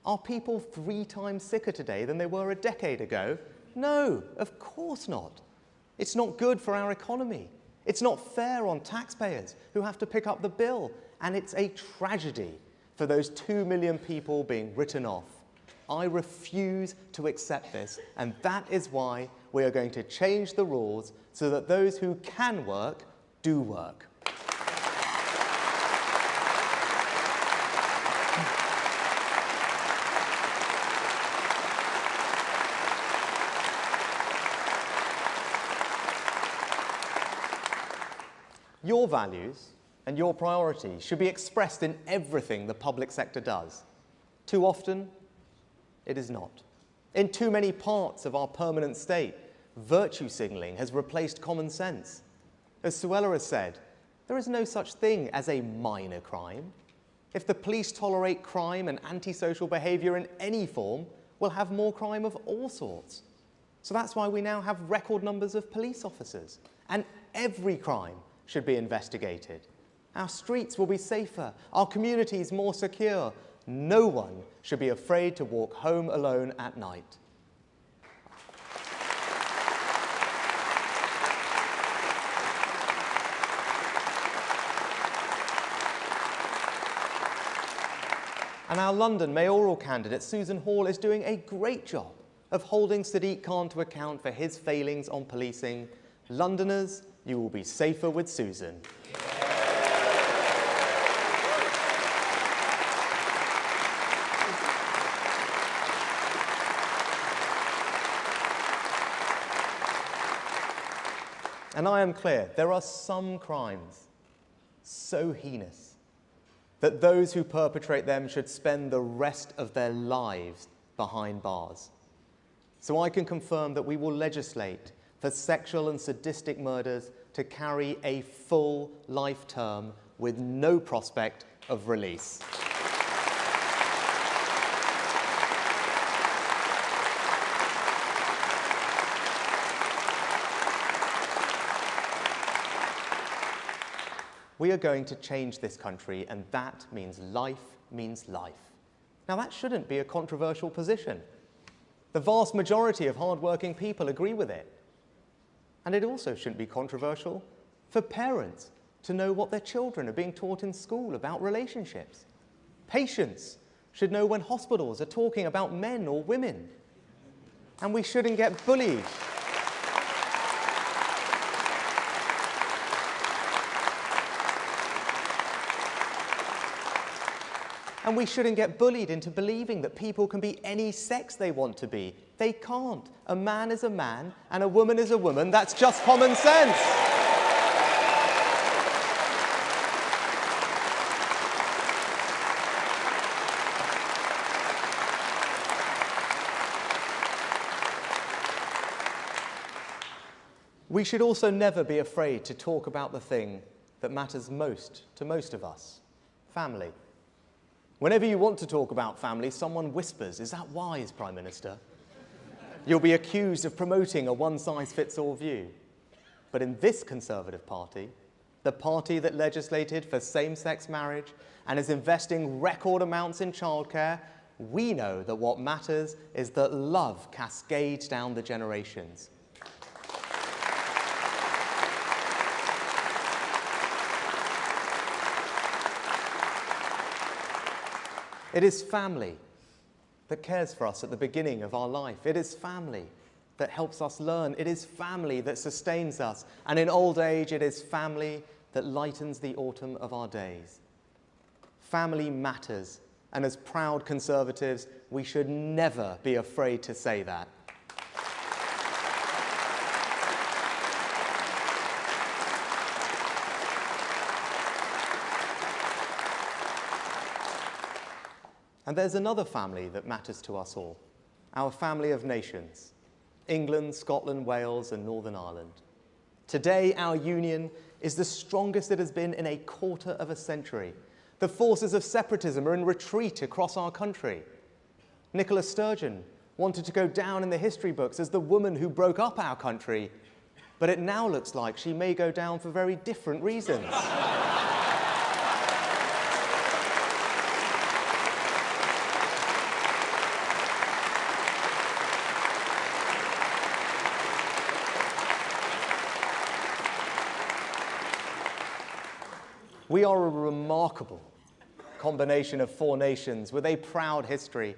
Are people 3 times sicker today than they were a decade ago? No, of course not. It's not good for our economy. It's not fair on taxpayers who have to pick up the bill. And it's a tragedy for those 2 million people being written off. I refuse to accept this, and that is why we are going to change the rules so that those who can work do work. Your values and your priorities should be expressed in everything the public sector does. Too often, it is not. In too many parts of our permanent state, virtue signalling has replaced common sense. As Suella has said, there is no such thing as a minor crime. If the police tolerate crime and antisocial behaviour in any form, we'll have more crime of all sorts. So that's why we now have record numbers of police officers. And every crime should be investigated. Our streets will be safer, our communities more secure. No one should be afraid to walk home alone at night. And our London mayoral candidate, Susan Hall, is doing a great job of holding Sadiq Khan to account for his failings on policing. Londoners, you will be safer with Susan. And I am clear, there are some crimes so heinous that those who perpetrate them should spend the rest of their lives behind bars. So I can confirm that we will legislate for sexual and sadistic murders to carry a full life term with no prospect of release. We are going to change this country, and that means life means life. Now, that shouldn't be a controversial position. The vast majority of hard-working people agree with it. And it also shouldn't be controversial for parents to know what their children are being taught in school about relationships. Patients should know when hospitals are talking about men or women. And we shouldn't get bullied. And we shouldn't get bullied into believing that people can be any sex they want to be. They can't. A man is a man and a woman is a woman. That's just common sense. We should also never be afraid to talk about the thing that matters most to most of us, family. Whenever you want to talk about family, someone whispers, "Is that wise, Prime Minister?" You'll be accused of promoting a one-size-fits-all view. But in this Conservative Party, the party that legislated for same-sex marriage and is investing record amounts in childcare, we know that what matters is that love cascades down the generations. It is family that cares for us at the beginning of our life. It is family that helps us learn. It is family that sustains us. And in old age, it is family that lightens the autumn of our days. Family matters. And as proud Conservatives, we should never be afraid to say that. And there's another family that matters to us all, our family of nations, England, Scotland, Wales, and Northern Ireland. Today, our union is the strongest it has been in a quarter of a century. The forces of separatism are in retreat across our country. Nicola Sturgeon wanted to go down in the history books as the woman who broke up our country, but it now looks like she may go down for very different reasons. We are a remarkable combination of four nations with a proud history,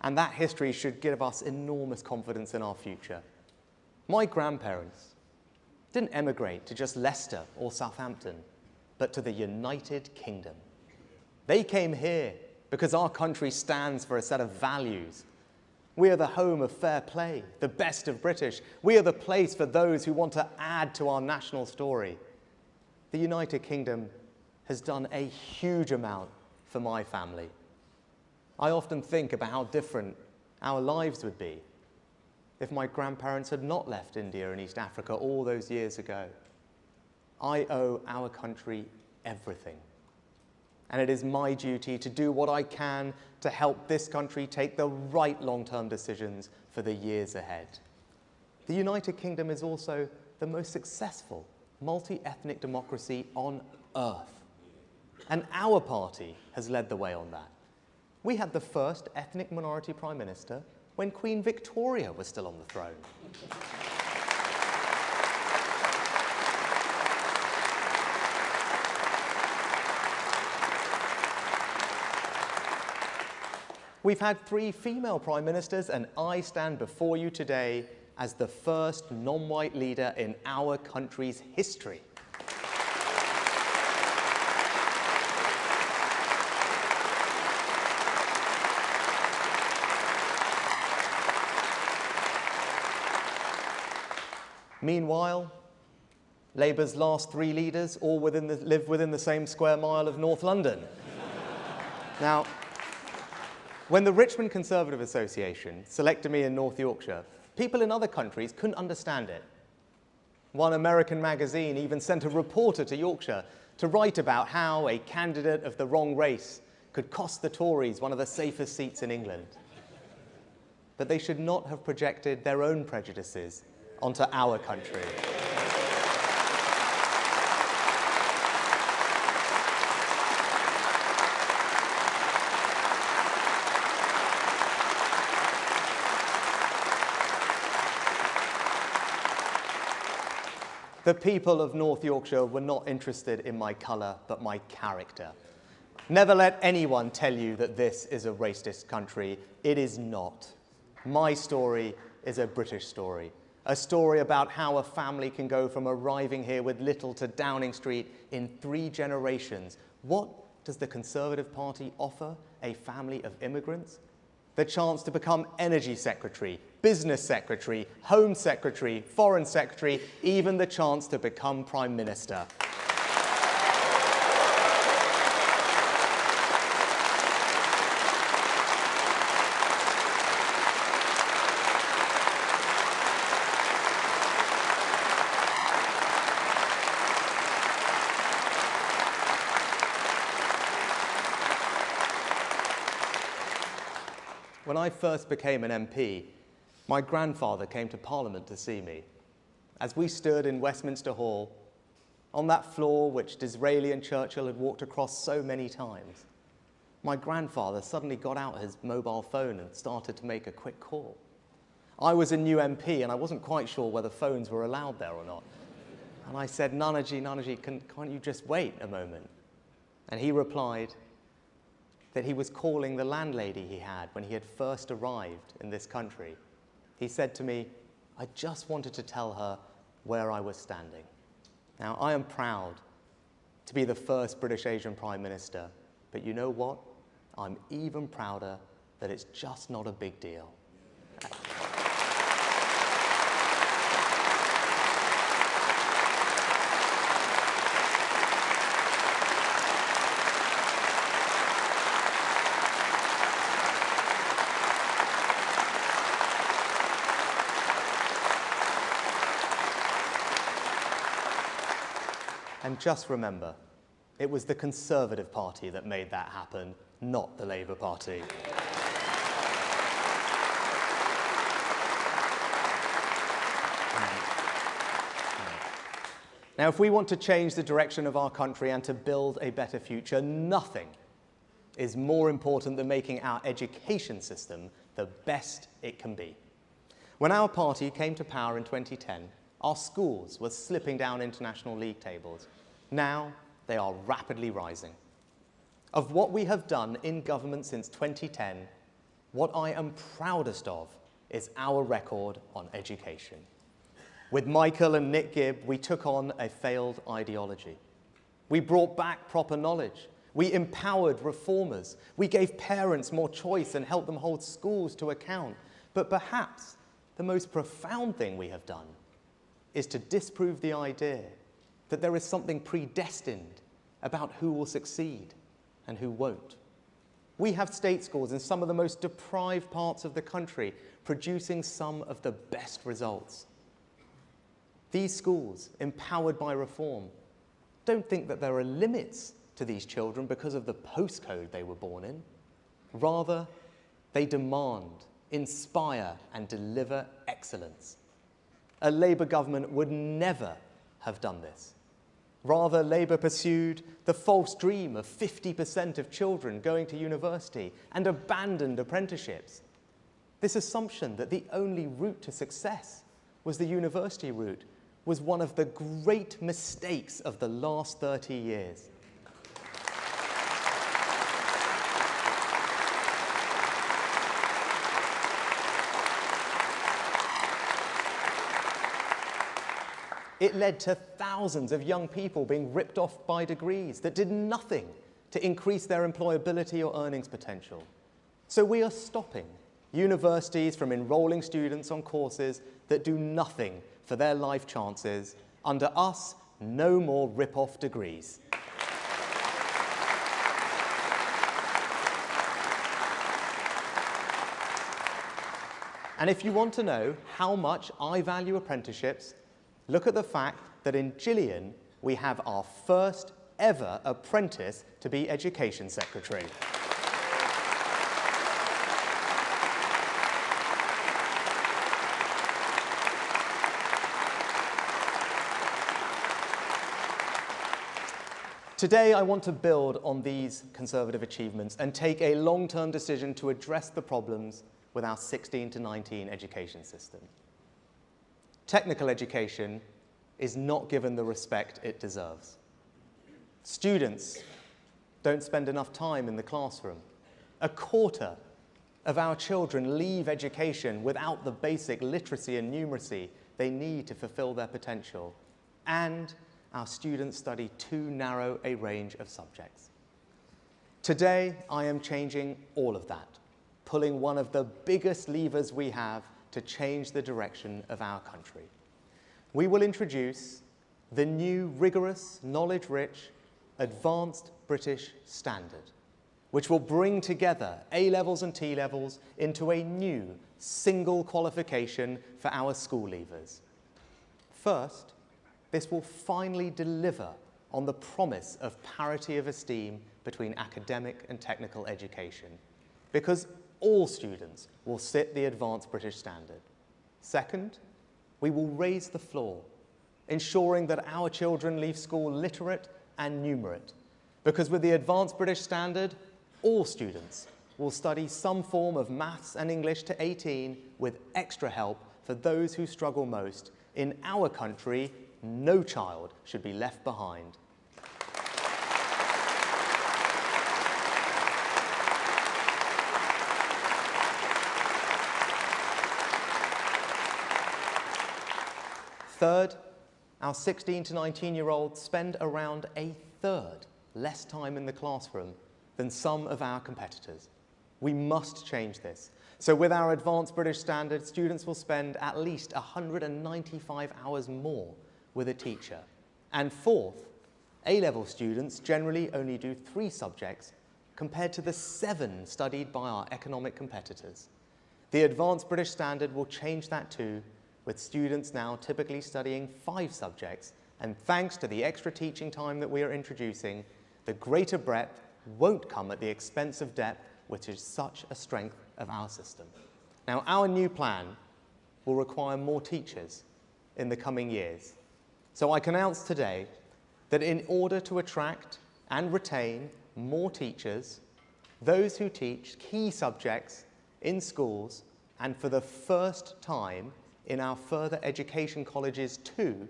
and that history should give us enormous confidence in our future. My grandparents didn't emigrate to just Leicester or Southampton, but to the United Kingdom. They came here because our country stands for a set of values. We are the home of fair play, the best of British. We are the place for those who want to add to our national story. The United Kingdom has done a huge amount for my family. I often think about how different our lives would be if my grandparents had not left India and East Africa all those years ago. I owe our country everything. And it is my duty to do what I can to help this country take the right long-term decisions for the years ahead. The United Kingdom is also the most successful multi-ethnic democracy on earth. And our party has led the way on that. We had the first ethnic minority Prime Minister when Queen Victoria was still on the throne. We've had 3 female Prime Ministers, and I stand before you today as the first non-white leader in our country's history. Meanwhile, Labour's last 3 leaders all live within the same square mile of North London. Now, when the Richmond Conservative Association selected me in North Yorkshire, people in other countries couldn't understand it. One American magazine even sent a reporter to Yorkshire to write about how a candidate of the wrong race could cost the Tories one of the safest seats in England. But they should not have projected their own prejudices onto our country. The people of North Yorkshire were not interested in my colour, but my character. Never let anyone tell you that this is a racist country. It is not. My story is a British story. A story about how a family can go from arriving here with little to Downing Street in 3 generations. What does the Conservative Party offer a family of immigrants? The chance to become Energy Secretary, Business Secretary, Home Secretary, Foreign Secretary, even the chance to become Prime Minister. When I first became an MP, my grandfather came to Parliament to see me. As we stood in Westminster Hall, on that floor which Disraeli and Churchill had walked across so many times, my grandfather suddenly got out his mobile phone and started to make a quick call. I was a new MP and I wasn't quite sure whether phones were allowed there or not. And I said, Nanaji, can't you just wait a moment? And he replied that he was calling the landlady he had when he had first arrived in this country. He said to me, I just wanted to tell her where I was standing. Now, I am proud to be the first British Asian Prime Minister, but you know what? I'm even prouder that it's just not a big deal. And just remember, it was the Conservative Party that made that happen, not the Labour Party. Now, if we want to change the direction of our country and to build a better future, nothing is more important than making our education system the best it can be. When our party came to power in 2010, our schools were slipping down international league tables. Now, they are rapidly rising. Of what we have done in government since 2010, what I am proudest of is our record on education. With Michael and Nick Gibb, we took on a failed ideology. We brought back proper knowledge. We empowered reformers. We gave parents more choice and helped them hold schools to account. But perhaps the most profound thing we have done is to disprove the idea that there is something predestined about who will succeed and who won't. We have state schools in some of the most deprived parts of the country producing some of the best results. These schools, empowered by reform, don't think that there are limits to these children because of the postcode they were born in. Rather, they demand, inspire, and deliver excellence. A Labour government would never have done this. Rather, Labour pursued the false dream of 50% of children going to university and abandoned apprenticeships. This assumption that the only route to success was the university route was one of the great mistakes of the last 30 years. It led to thousands of young people being ripped off by degrees that did nothing to increase their employability or earnings potential. So we are stopping universities from enrolling students on courses that do nothing for their life chances. Under us, no more rip-off degrees. And if you want to know how much I value apprenticeships, look at the fact that in Gillian, we have our first ever apprentice to be Education Secretary. Today, I want to build on these Conservative achievements and take a long-term decision to address the problems with our 16 to 19 education system. Technical education is not given the respect it deserves. Students don't spend enough time in the classroom. A quarter of our children leave education without the basic literacy and numeracy they need to fulfill their potential. And our students study too narrow a range of subjects. Today, I am changing all of that, pulling one of the biggest levers we have to change the direction of our country. We will introduce the new rigorous, knowledge-rich, advanced British standard, which will bring together A-levels and T-levels into a new single qualification for our school leavers. First, this will finally deliver on the promise of parity of esteem between academic and technical education, because all students will sit the advanced British standard. Second, we will raise the floor, ensuring that our children leave school literate and numerate, because with the advanced British standard, all students will study some form of maths and English to 18 with extra help for those who struggle most. In our country, no child should be left behind. Third, our 16 to 19-year-olds spend around a third less time in the classroom than some of our competitors. We must change this. So with our advanced British standard, students will spend at least 195 hours more with a teacher. And fourth, A-level students generally only do 3 subjects compared to the 7 studied by our economic competitors. The advanced British standard will change that too, with students now typically studying 5 subjects, and thanks to the extra teaching time that we are introducing, the greater breadth won't come at the expense of depth, which is such a strength of our system. Now, our new plan will require more teachers in the coming years. So I can announce today that in order to attract and retain more teachers, those who teach key subjects in schools and for the first time in our further education colleges too,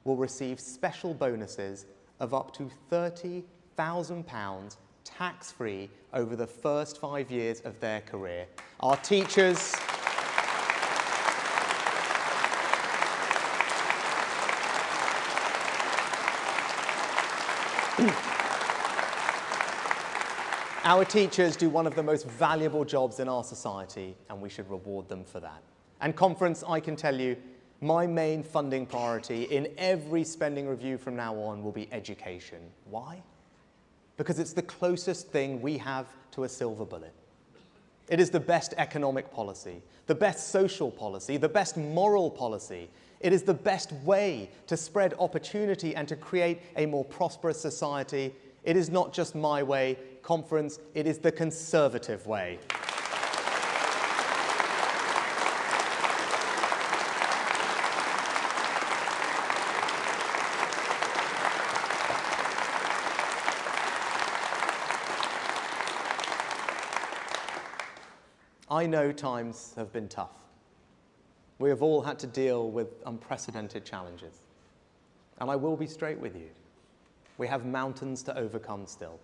will receive special bonuses of up to £30,000 tax-free over the first 5 years of their career. Our teachers Our teachers do one of the most valuable jobs in our society, and we should reward them for that. And conference, I can tell you, my main funding priority in every spending review from now on will be education. Why? Because it's the closest thing we have to a silver bullet. It is the best economic policy, the best social policy, the best moral policy. It is the best way to spread opportunity and to create a more prosperous society. It is not just my way, conference, it is the Conservative way. I know times have been tough. We have all had to deal with unprecedented challenges. And I will be straight with you. We have mountains to overcome still.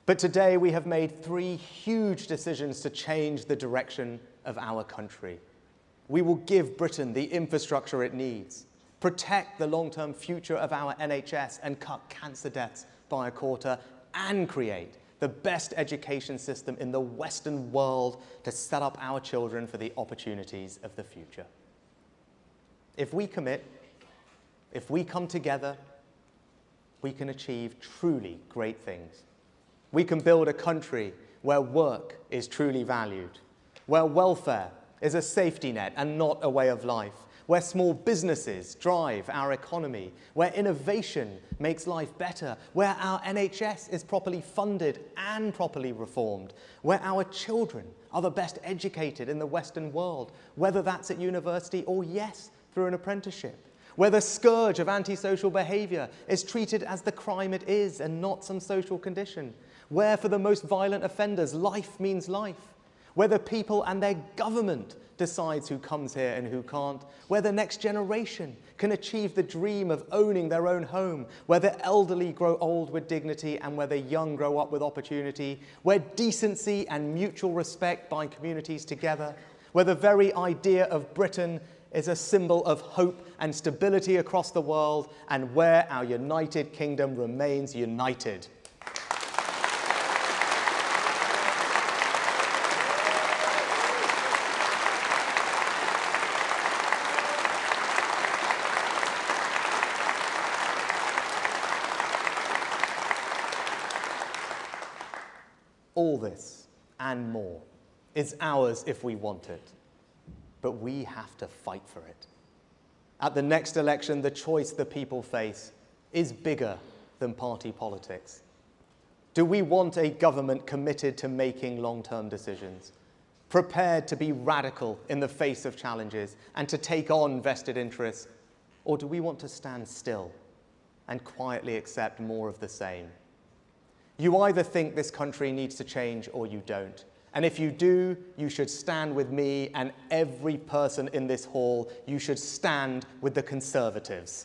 But today we have made 3 huge decisions to change the direction of our country. We will give Britain the infrastructure it needs, protect the long-term future of our NHS and cut cancer deaths by a quarter, and create the best education system in the Western world to set up our children for the opportunities of the future. If we commit, if we come together, we can achieve truly great things. We can build a country where work is truly valued, where welfare is a safety net and not a way of life, where small businesses drive our economy, where innovation makes life better, where our NHS is properly funded and properly reformed, where our children are the best educated in the Western world, whether that's at university or, yes, through an apprenticeship, where the scourge of antisocial behaviour is treated as the crime it is and not some social condition, where for the most violent offenders life means life, where the people and their government decides who comes here and who can't, where the next generation can achieve the dream of owning their own home, where the elderly grow old with dignity and where the young grow up with opportunity, where decency and mutual respect bind communities together, where the very idea of Britain is a symbol of hope and stability across the world, and where our United Kingdom remains united. this and more is ours if we want it, but we have to fight for it. At the next election, the choice the people face is bigger than party politics. Do we want a government committed to making long-term decisions, prepared to be radical in the face of challenges and to take on vested interests? Or do we want to stand still and quietly accept more of the same? You either think this country needs to change or you don't. And if you do, you should stand with me and every person in this hall. You should stand with the Conservatives.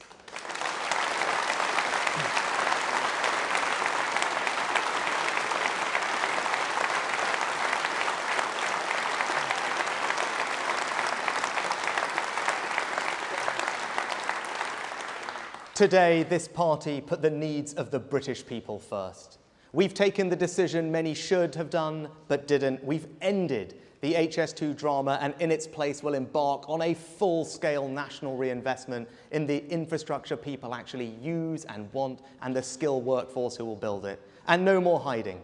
Today, this party put the needs of the British people first. We've taken the decision many should have done, but didn't. We've ended the HS2 drama and in its place will embark on a full-scale national reinvestment in the infrastructure people actually use and want and the skilled workforce who will build it. And no more hiding.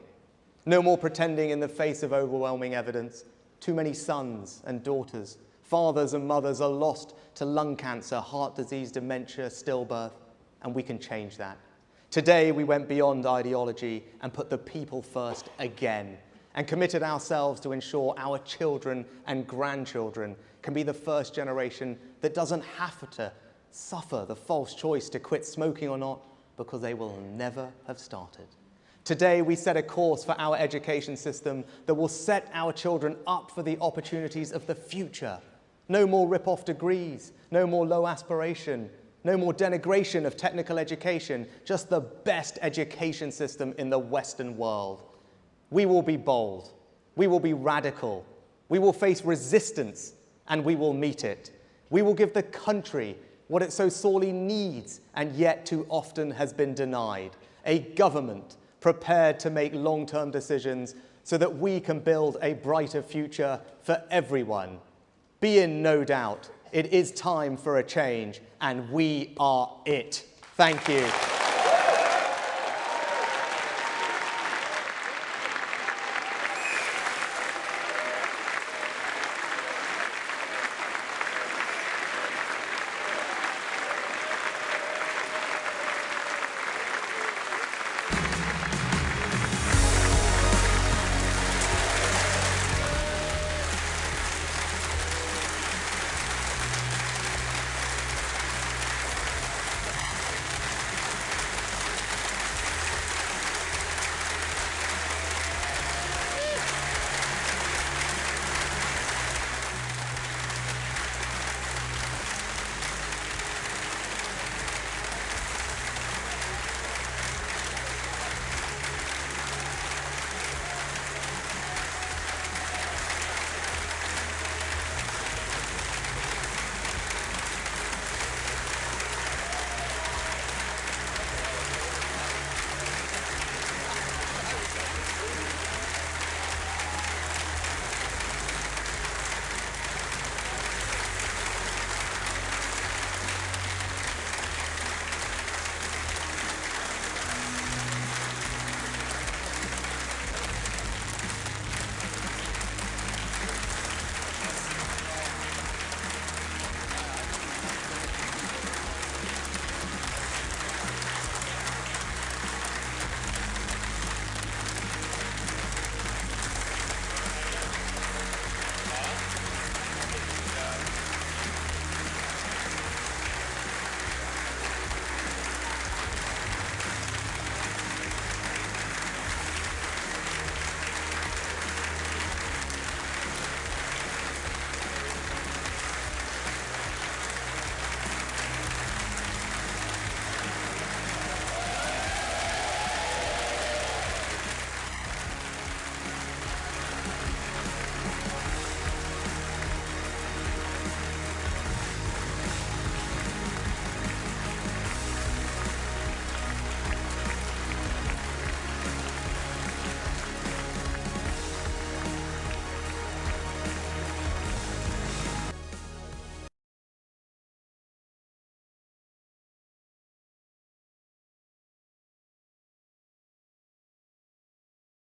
No more pretending in the face of overwhelming evidence. Too many sons and daughters, fathers and mothers are lost to lung cancer, heart disease, dementia, stillbirth, and we can change that. Today, we went beyond ideology and put the people first again and committed ourselves to ensure our children and grandchildren can be the first generation that doesn't have to suffer the false choice to quit smoking or not because they will never have started. Today, we set a course for our education system that will set our children up for the opportunities of the future. No more rip-off degrees, no more low aspiration, no more denigration of technical education, just the best education system in the Western world. We will be bold, we will be radical, we will face resistance, and we will meet it. We will give the country what it so sorely needs and yet too often has been denied. A government prepared to make long-term decisions so that we can build a brighter future for everyone. Be in no doubt, it is time for a change, and we are it. Thank you.